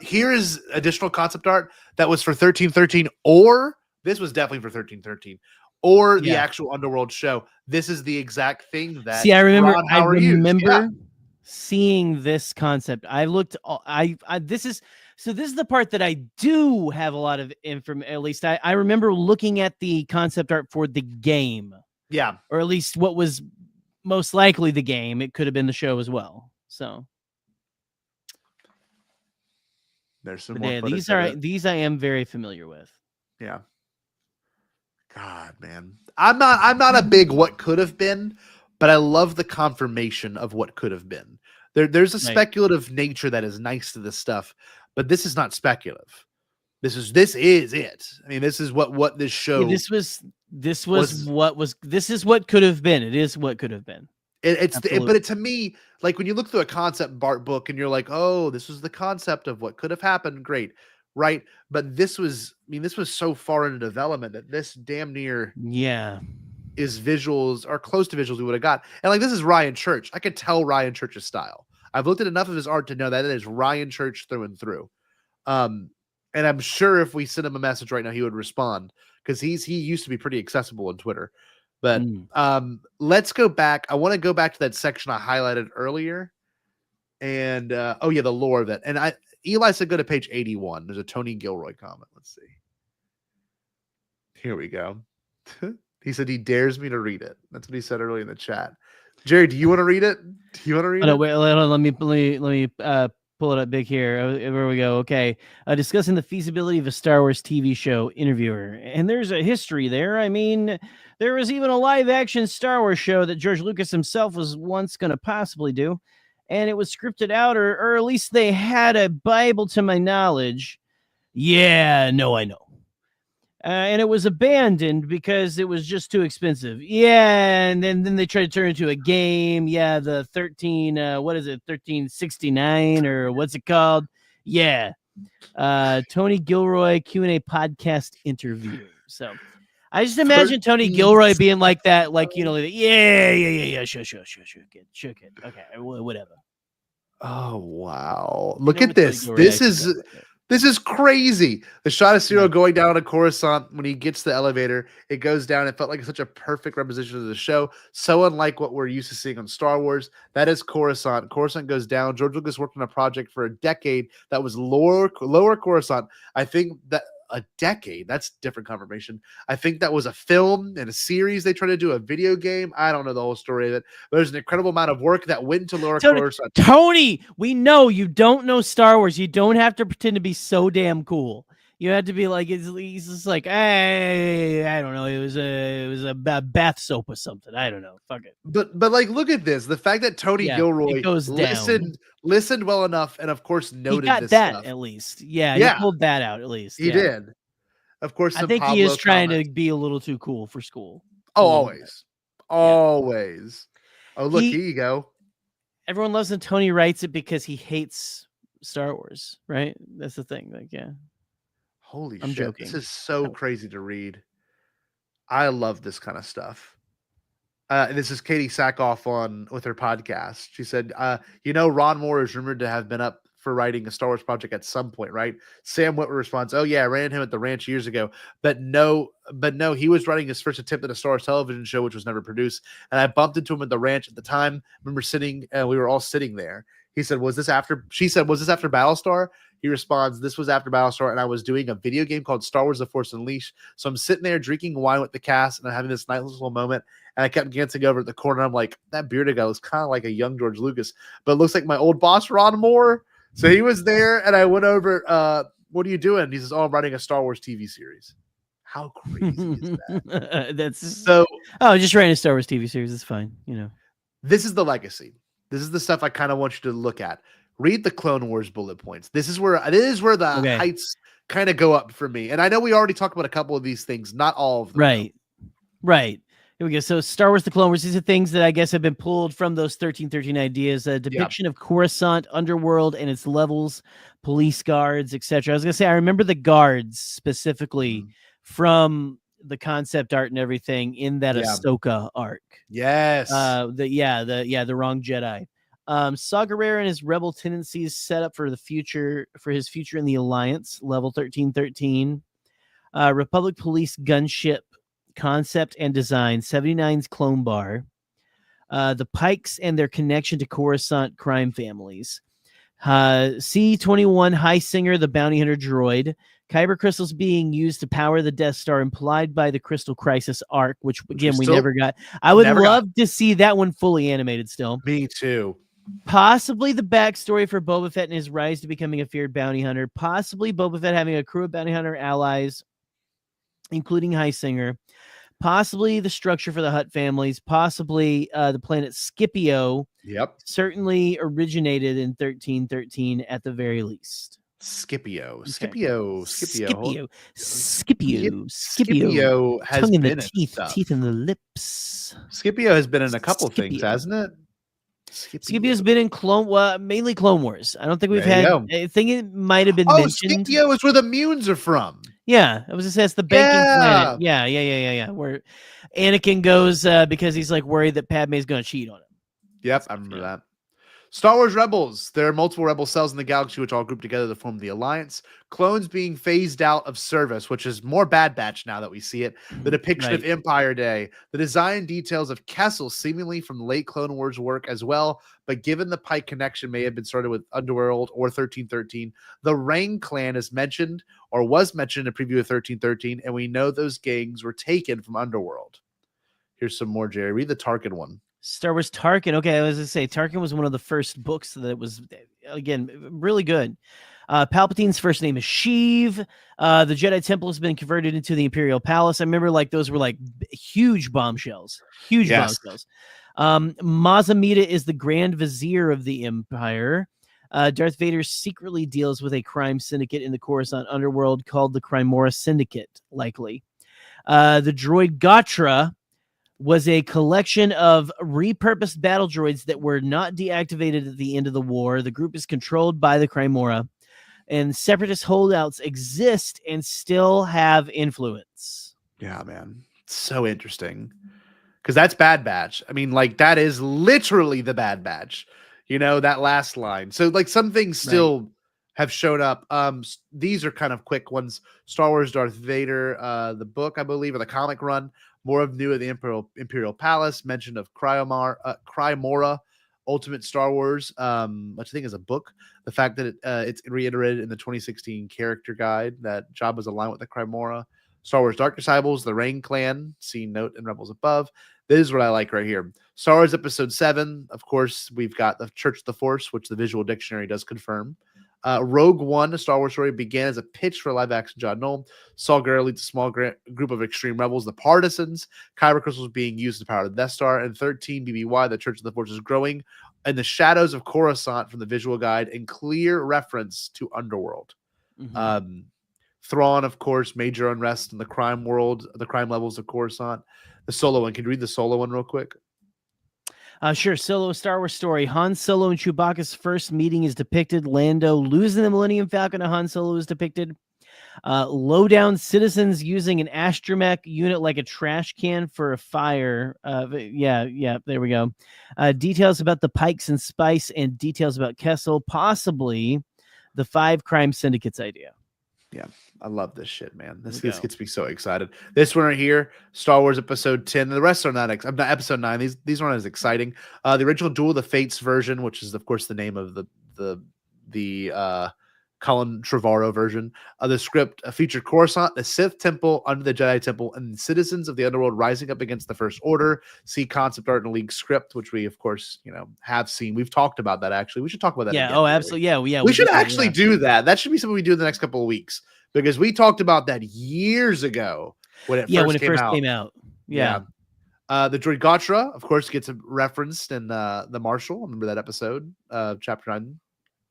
here is additional concept art that was for 1313, or this was definitely for 1313, or the actual Underworld show. This is the exact thing that. See, I remember. Ron Howard used. Yeah. Seeing this concept. I looked. This is the part that I do have a lot of information. At least I remember looking at the concept art for the game. Yeah, or at least what was most likely the game. It could have been the show as well. So. There's some more. These I am very familiar with. Yeah. God, man, I'm not a big what could have been, but I love the confirmation of what could have been. There's a speculative nature that is nice to this stuff, but this is not speculative. This is it. I mean, this is what this show. Yeah, this is what could have been. It is what could have been. But to me, like when you look through a concept art book and you're like, oh, this was the concept of what could have happened. Great. Right. But this was so far into development that this damn near is visuals or close to visuals we would have got. And like, this is Ryan Church. I could tell Ryan Church's style. I've looked at enough of his art to know that it is Ryan Church through and through. And I'm sure if we sent him a message right now, he would respond because he used to be pretty accessible on Twitter. But let's go back. I want to go back to that section I highlighted earlier. And the lore of it. And Eli said go to page 81. There's a Tony Gilroy comment. Let's see. Here we go. He said he dares me to read it. That's what he said earlier in the chat. Jerry, do you want to read it? No, wait, let me pull it up big here. There we go. Okay. Discussing the feasibility of a Star Wars TV show, interviewer. And there's a history there. I mean, there was even a live action Star Wars show that George Lucas himself was once going to possibly do. And it was scripted out, or at least they had a Bible to my knowledge. Yeah, no, I know. And it was abandoned because it was just too expensive. Yeah, and then they tried to turn it into a game. Yeah, the 1369 or what's it called? Yeah. Tony Gilroy Q&A podcast interview. So I just imagine Tony Gilroy being like that, like, you know, like, yeah, sure, kid. Okay, whatever. Oh, wow. Look at this. This is crazy. The shot of Cyril going down to Coruscant when he gets the elevator, it goes down. It felt like such a perfect representation of the show. So unlike what we're used to seeing on Star Wars. That is Coruscant. Coruscant goes down. George Lucas worked on a project for a decade that was lower Coruscant. I think that a decade. That's different confirmation. I think that was a film and a series. They tried to do a video game. I don't know the whole story of it, but there's an incredible amount of work that went to lower Coruscant. Tony, we know you don't know Star Wars. You don't have to pretend to be so damn cool. You had to be like, he's just like, hey, I don't know. It was a bath soap or something. I don't know. Fuck it. But like, look at this. The fact that Tony Gilroy listened well enough, and of course noted he got this that stuff. At least. Yeah, he pulled that out at least. He did. Of course, I think he is trying to be a little too cool for school. Oh, always. Oh, look, here you go. Everyone loves when Tony writes it because he hates Star Wars, right? That's the thing. Like, yeah. Holy I'm shit. joking. This is so crazy to read. I love this kind of stuff. This is Katie Sackhoff with her podcast. She said, Ron Moore is rumored to have been up for writing a Star Wars project at some point, right? Sam Witwer responds, oh yeah, I ran him at the ranch years ago, but no, he was writing his first attempt at a Star Wars television show, which was never produced. And I bumped into him at the ranch at the time. I remember we were all sitting there. He said, she said, was this after Battlestar? He responds, this was after Battlestar, and I was doing a video game called Star Wars The Force Unleashed. So I'm sitting there drinking wine with the cast, and I'm having this nice little moment, and I kept glancing over at the corner. I'm like, that bearded guy looks kind of like a young George Lucas, but it looks like my old boss, Ron Moore. So he was there, and I went over, what are you doing? He says, oh, I'm writing a Star Wars TV series. How crazy is that? Just writing a Star Wars TV series. It's fine. This is the legacy. This is the stuff I kind of want you to look at. Read the Clone Wars bullet points. This is where the heights kind of go up for me. And I know we already talked about a couple of these things, not all of them. Right. Here we go. So Star Wars: The Clone Wars. These are things that I guess have been pulled from those 1313 ideas. A depiction of Coruscant, Underworld, and its levels, police guards, etc. I was gonna say I remember the guards specifically from the concept art and everything in that Ahsoka arc. Yes. The wrong Jedi. Saw Gerrera and his rebel tendencies set up for the future, for his future in the Alliance, level 1313. Republic Police gunship concept and design, 79's clone bar. The Pikes and their connection to Coruscant crime families. C-21 High Singer, the bounty hunter droid. Kyber crystals being used to power the Death Star, implied by the Crystal Crisis arc, which again we never got. I would love to see that one fully animated still. Me too. Possibly the backstory for Boba Fett and his rise to becoming a feared bounty hunter. Possibly Boba Fett having a crew of bounty hunter allies, including High Singer. Possibly the structure for the Hutt families. Possibly the planet Scipio. Yep. Certainly originated in 1313 at the very least. Scipio. Okay. Scipio has tongue in been the in teeth, stuff. teeth in the lips. Scipio has been in a couple things, hasn't it? Scipio's been in mainly Clone Wars. I don't think we've There you had. go. I think it might have been mentioned. Scipio is where the Munes are from. Yeah, I was gonna say it's the banking planet. Yeah. Where Anakin goes because he's like worried that Padme's gonna cheat on him. Yep, I remember that. Star Wars Rebels. There are multiple rebel cells in the galaxy which all group together to form the Alliance. Clones being phased out of service, which is more Bad Batch now that we see it. The depiction of Empire Day. The design details of Kessel, seemingly from late Clone Wars work as well. But given the Pike connection may have been started with Underworld or 1313, the Rang clan is mentioned or was mentioned in a preview of 1313, and we know those gangs were taken from Underworld. Here's some more, Jerry. Read the Tarkin one. Star Wars Tarkin. Okay, I was going to say Tarkin was one of the first books that was, again, really good. Palpatine's first name is Sheev. The Jedi Temple has been converted into the Imperial Palace. I remember those were huge bombshells. Bombshells. Mazamida is the Grand Vizier of the Empire. Darth Vader secretly deals with a crime syndicate in the Coruscant underworld called the Crimora Syndicate, likely. The droid Gatra was a collection of repurposed battle droids that were not deactivated at the end of the war. The group is controlled by the Crimora, and separatist holdouts exist and still have influence. Yeah, man. So interesting. Because that's Bad Batch. I mean, that is literally the Bad Batch. That last line. So, some things still have shown up. These are kind of quick ones. Star Wars Darth Vader, the book, I believe, or the comic run. More of new at the Imperial Palace. Mention of Crymora, Ultimate Star Wars, which I think is a book. The fact that it's reiterated in the 2016 character guide that Jabba's aligned with the Crymora. Star Wars Dark Disciples, the Rang clan, seen note in Rebels Above. This is what I like right here. Star Wars Episode 7, of course, we've got the Church of the Force, which the visual dictionary does confirm. Rogue One, a Star Wars story, began as a pitch for live-action John Knoll. Saw Gerrera leads a small group of extreme rebels, the Partisans. Kyber crystals being used to power the Death Star. And 13 BBY, the Church of the Force is growing in the shadows of Coruscant from the visual guide, and clear reference to Underworld. Thrawn, of course, major unrest in the crime world, the crime levels of Coruscant. The Solo one. Can you read the Solo one real quick? Sure. Solo, Star Wars story. Han Solo and Chewbacca's first meeting is depicted. Lando losing the Millennium Falcon to Han Solo is depicted. Low-down citizens using an astromech unit like a trash can for a fire. There we go. Details about the Pikes and Spice, and details about Kessel, possibly the 5 crime syndicates idea. Yeah, I love this shit, man. This gets me so excited. This one right here, Star Wars Episode 10. The rest are not. I'm not Episode 9. These aren't as exciting. The original Duel of the Fates version, which is of course the name of the Colin Trevorrow version. The script featured Coruscant, the Sith Temple under the Jedi Temple, and citizens of the Underworld rising up against the First Order. See concept art and league script, which we of course have seen. We've talked about that actually. We should talk about that. Yeah. Again, Oh, absolutely. Yeah. We should actually do that. That should be something we do in the next couple of weeks, because we talked about that years ago when it first came out. Yeah. The droid Gatra, of course, gets referenced in the Marshall. Remember that episode, chapter 9.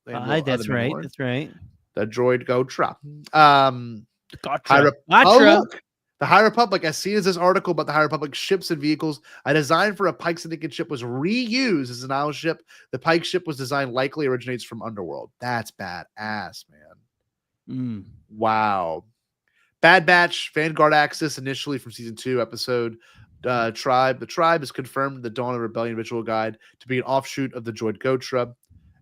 That's right. That's right. The droid Gatra. Gatra. Oh, look. The High Republic, as seen as this article about the High Republic ships and vehicles, a design for a Pike Syndicate ship was reused as an Nihil ship. The Pike ship was designed likely originates from Underworld. That's badass, man. Wow. Bad Batch, Vanguard Axis, initially from season 2, episode Tribe. The Tribe is confirmed in the Dawn of Rebellion visual guide to be an offshoot of the droid Gotra.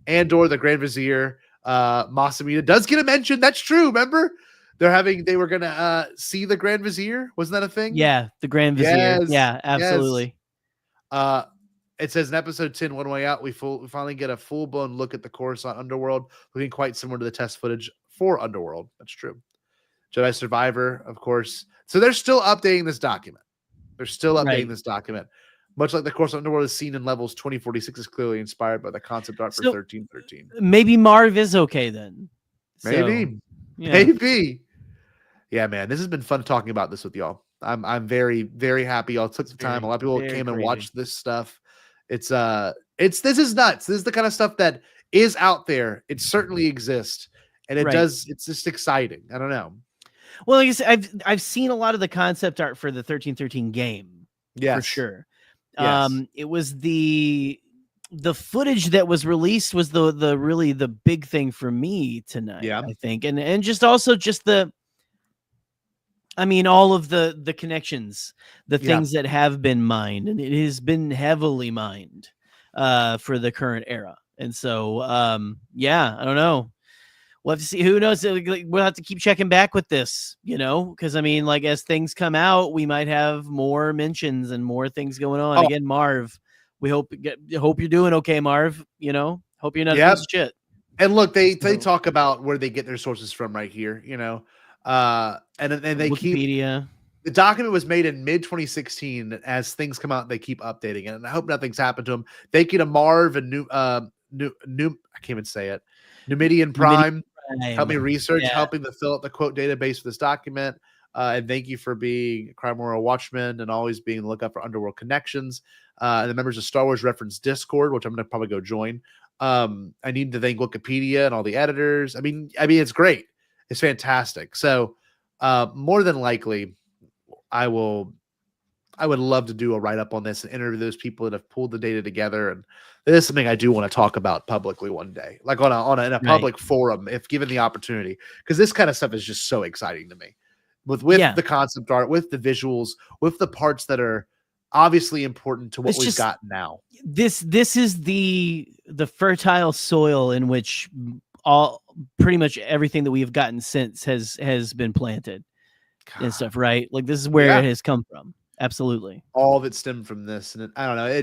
Andor, the Grand Vizier, Masamune does get a mention. That's true. Remember? They were gonna see the Grand Vizier. Wasn't that a thing? Yeah, the Grand Vizier. Yes, yeah, absolutely. Yes. It says in episode 10, One Way Out, we finally get a full-blown look at the Coruscant Underworld, looking quite similar to the test footage for Underworld. That's true. Jedi Survivor, of course. So they're still updating this document. This document. Much like the Coruscant Underworld is seen in levels 2046 is clearly inspired by the concept art for 1313. Maybe Marv is okay then. Maybe. Maybe. Yeah, man, this has been fun talking about this with y'all. I'm very, very happy y'all took the time. A lot of people came and watched this stuff. This is nuts. This is the kind of stuff that is out there. It certainly exists, and it's just exciting. I don't know. Well, like I said, I've seen a lot of the concept art for the 1313 game. Yeah, for sure. Yes. It was the footage that was released was the really the big thing for me tonight. Yeah, I think, and just also all of the connections, the things that have been mined, and it has been heavily mined for the current era. And so, I don't know. We'll have to see. Who knows? We'll have to keep checking back with this, because as things come out, we might have more mentions and more things going on. Again, Marv, we hope you're doing okay, Marv. Hope you're not a piece of shit. And look, they talk about where they get their sources from right here, and they Wikipedia. keep the document was made in mid 2016. As things come out, they keep updating it, and I hope nothing's happened to them. Thank you to Marv and new I can't even say it. Numidian Prime. Help me research, helping to fill out the quote database for this document. And thank you for being Crime World Watchmen and always being on the lookout for Underworld connections. And the members of Star Wars Reference Discord, which I'm going to probably go join. I need to thank Wikipedia and all the editors. I mean, it's great. It's fantastic. So more than likely, I would love to do a write-up on this and interview those people that have pulled the data together. And this is something I do want to talk about publicly one day, like in a public forum, if given the opportunity, because this kind of stuff is just so exciting to me. With the concept art, with the visuals, with the parts that are obviously important to what we've got now. This is the fertile soil in which pretty much everything that we've gotten since has been planted and stuff, right? Like this is where it has come from. Absolutely. All of it stemmed from this. And I don't know.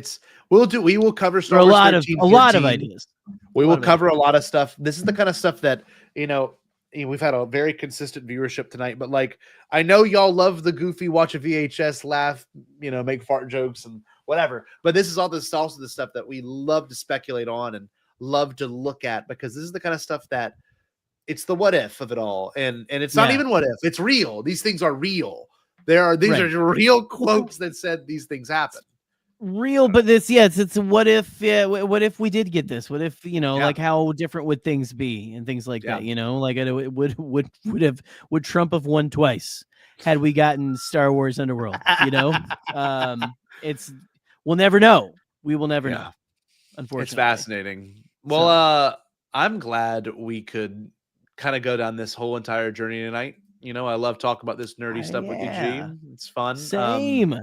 We will cover Star Wars a 13, lot of ideas. We will cover a lot of stuff. This is the kind of stuff that, we've had a very consistent viewership tonight, but I know y'all love the goofy watch a VHS, laugh, make fart jokes and whatever. But this is also the stuff that we love to speculate on and love to look at, because this is the kind of stuff that it's the what if of it all. And it's not even what if, it's real. These things are real. These are real quotes that said these things happen. Real, but it's what if? Yeah, what if we did get this? What if like how different would things be and things like that? Like it would Trump have won twice had we gotten Star Wars Underworld? We'll never know. We will never know. Unfortunately, it's fascinating. Well, I'm glad we could kind of go down this whole entire journey tonight. I love talking about this nerdy stuff with you, G. It's fun. Same.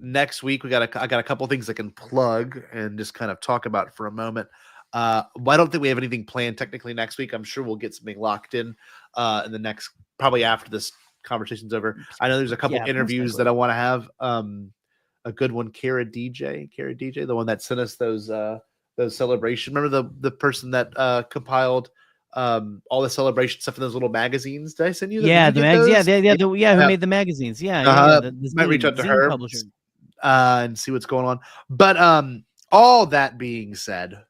Next week, I got a couple things I can plug and just kind of talk about for a moment. I don't think we have anything planned technically next week. I'm sure we'll get something locked in the next, probably after this conversation's over. I know there's a couple interviews that I want to have. A good one, Kara DJ, the one that sent us those celebration. Remember the person that compiled all the celebration stuff in those little magazines? Did I send you? The magazines. Who made the magazines? Might reach out to her and see what's going on. But all that being said,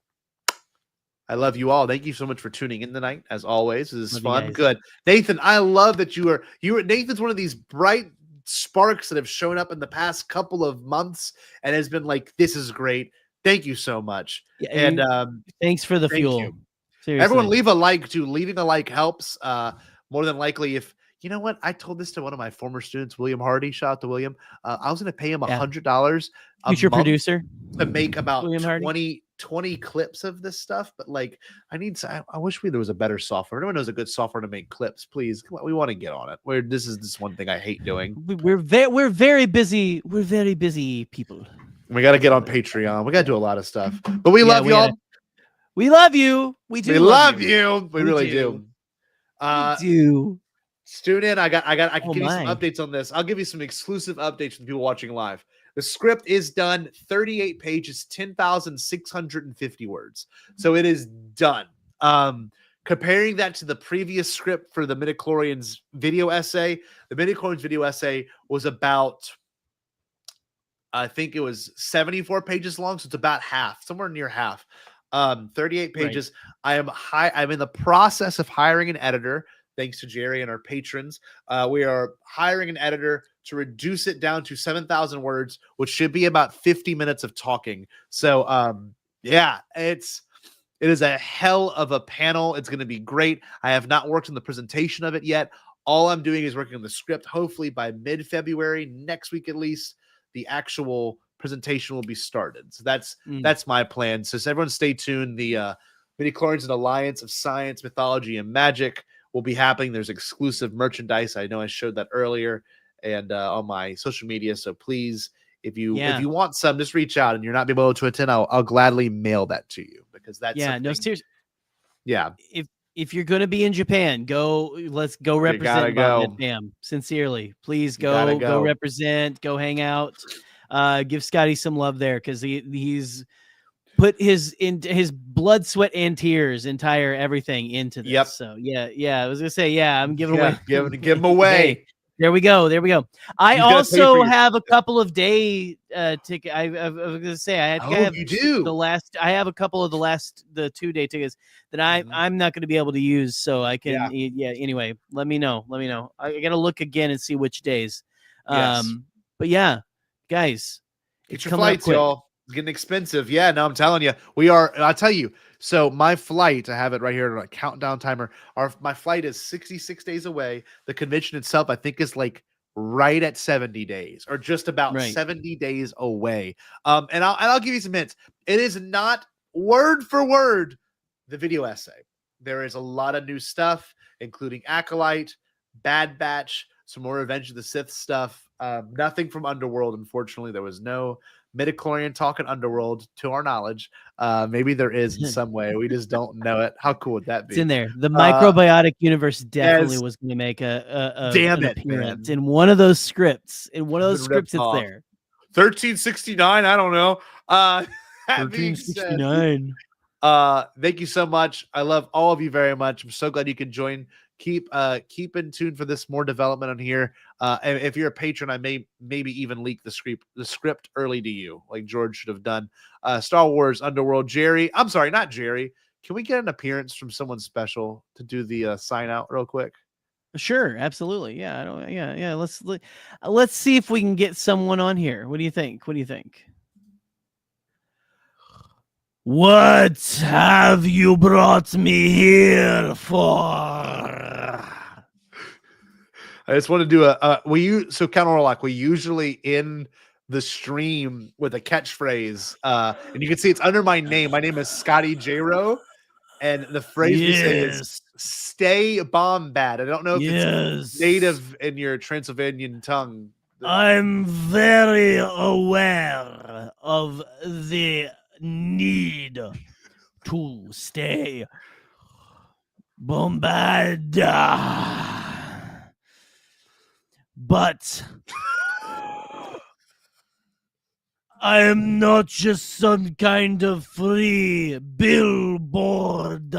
I love you all. Thank you so much for tuning in tonight. As always, this is fun. Good, Nathan. I love that you are. Nathan's one of these bright sparks that have shown up in the past couple of months and has been like, this is great. Thank you so much. And thanks for the fuel. Seriously. Everyone leave a like too. Leaving a like helps. More than likely, if you know what? I told this to one of my former students, William Hardy. Shout out to William. I was going to pay him Yeah. $100 a Future month producer. to make about William Hardy. 20 clips of this stuff. But like, I wish there was a better software. Everyone knows a good software to make clips. Please, come on, we want to get on it. This is one thing I hate doing. We're very busy. We're very busy people. We got to get on Patreon. We got to do a lot of stuff. But we love y'all. We love you. We do. We love you. We really do. Do. Student, I can give you some my. updates on this. I'll give you some exclusive updates for the people watching live. The script is done, 38 pages, 10,650 words. So it is done. Comparing that to the previous script for the midichlorians video essay, the midichlorians video essay was about, I think it was 74 pages long, so it's about half, somewhere near half. 38 pages. Right. I'm in the process of hiring an editor. Thanks to Jerry and our patrons. We are hiring an editor to reduce it down to 7,000 words, which should be about 50 minutes of talking. So, yeah, it is a hell of a panel. It's going to be great. I have not worked on the presentation of it yet. All I'm doing is working on the script. Hopefully by mid-February, next week at least, the actual presentation will be started. So that's my plan. So everyone stay tuned. The midichlorians and Alliance of Science, Mythology, and Magic will be happening. There's exclusive merchandise. I know I showed that earlier and on my social media. So please, if you want some, just reach out, and you're not able to attend, I'll gladly mail that to you, because that's seriously. Yeah. If you're going to be in Japan, let's go represent Bombad fam. Sincerely, please go represent, go hang out, give Scotty some love there, because he's put his blood, sweat, and tears, entire everything into this. Yep. So yeah. I was gonna say, I'm giving away. Give him away. Hey, there we go. I also have a couple of day tickets. I was gonna say I have you do I have a couple of the 2-day tickets that I'm not gonna be able to use, so I can. Anyway, let me know. I gotta look again and see which days. But yeah, guys, get your flights, y'all. It's getting expensive. Yeah, no, I'm telling you. I'll tell you. So my flight, I have it right here on a countdown timer. My flight is 66 days away. The convention itself, I think, is like right at 70 days, or just about 70 days away. And I'll give you some hints. It is not word for word the video essay. There is a lot of new stuff, including Acolyte, Bad Batch, some more Revenge of the Sith stuff. Nothing from Underworld, unfortunately. There was no midichlorian talk in Underworld, to our knowledge. Maybe there is in some way. We just don't know it. How cool would that be? It's in there. The microbiotic universe definitely was going to make an appearance in one of those scripts. In one of those scripts, it's there. 1369. I don't know. 1369. Thank you so much. I love all of you very much. I'm so glad you could join. Keep in tune for this more development on here. And if you're a patron, I may maybe even leak the script early to you, like George should have done. Star Wars Underworld. Jerry, I'm sorry, not Jerry. Can we get an appearance from someone special to do the sign out real quick? Sure, absolutely. Yeah, let's see if we can get someone on here. What do you think? What have you brought me here for? I just want to do so Count Orlock, we usually end the stream with a catchphrase, and you can see it's under my name. My name is Scotty J-Ro, and the phrase we say is "Stay Bombad." I don't know if it's native in your Transylvanian tongue. I'm very aware of the need to stay Bombad, but I am not just some kind of free billboard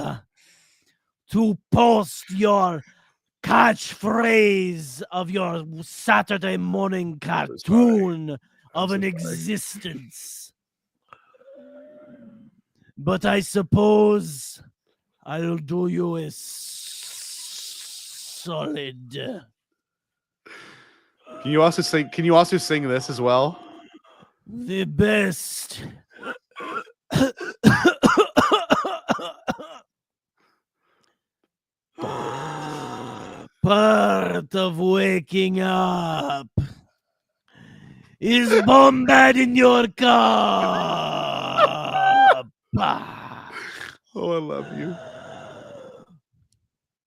to post your catchphrase of your Saturday morning cartoon of an existence. But I suppose I'll do you a solid. Can you also sing this as well? The best. Part moment of waking up. Is Bombad in your cup? Oh, I love you.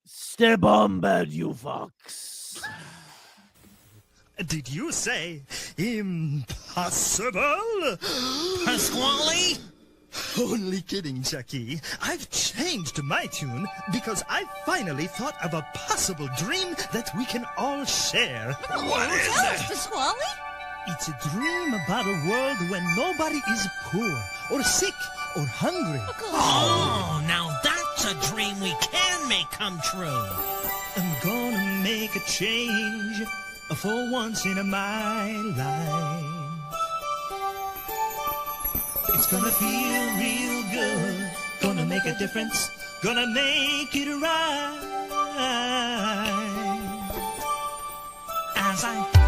Stay Bombad, you fox. Did you say impossible? Pasquale? Only kidding, Chucky. I've changed my tune because I finally thought of a possible dream that we can all share. What is it? Pasquale? It's a dream about a world when nobody is poor or sick or hungry. Oh, now that's a dream we can make come true. I'm gonna make a change for once in my life. It's gonna feel real good. Gonna make a difference. Gonna make it right. As I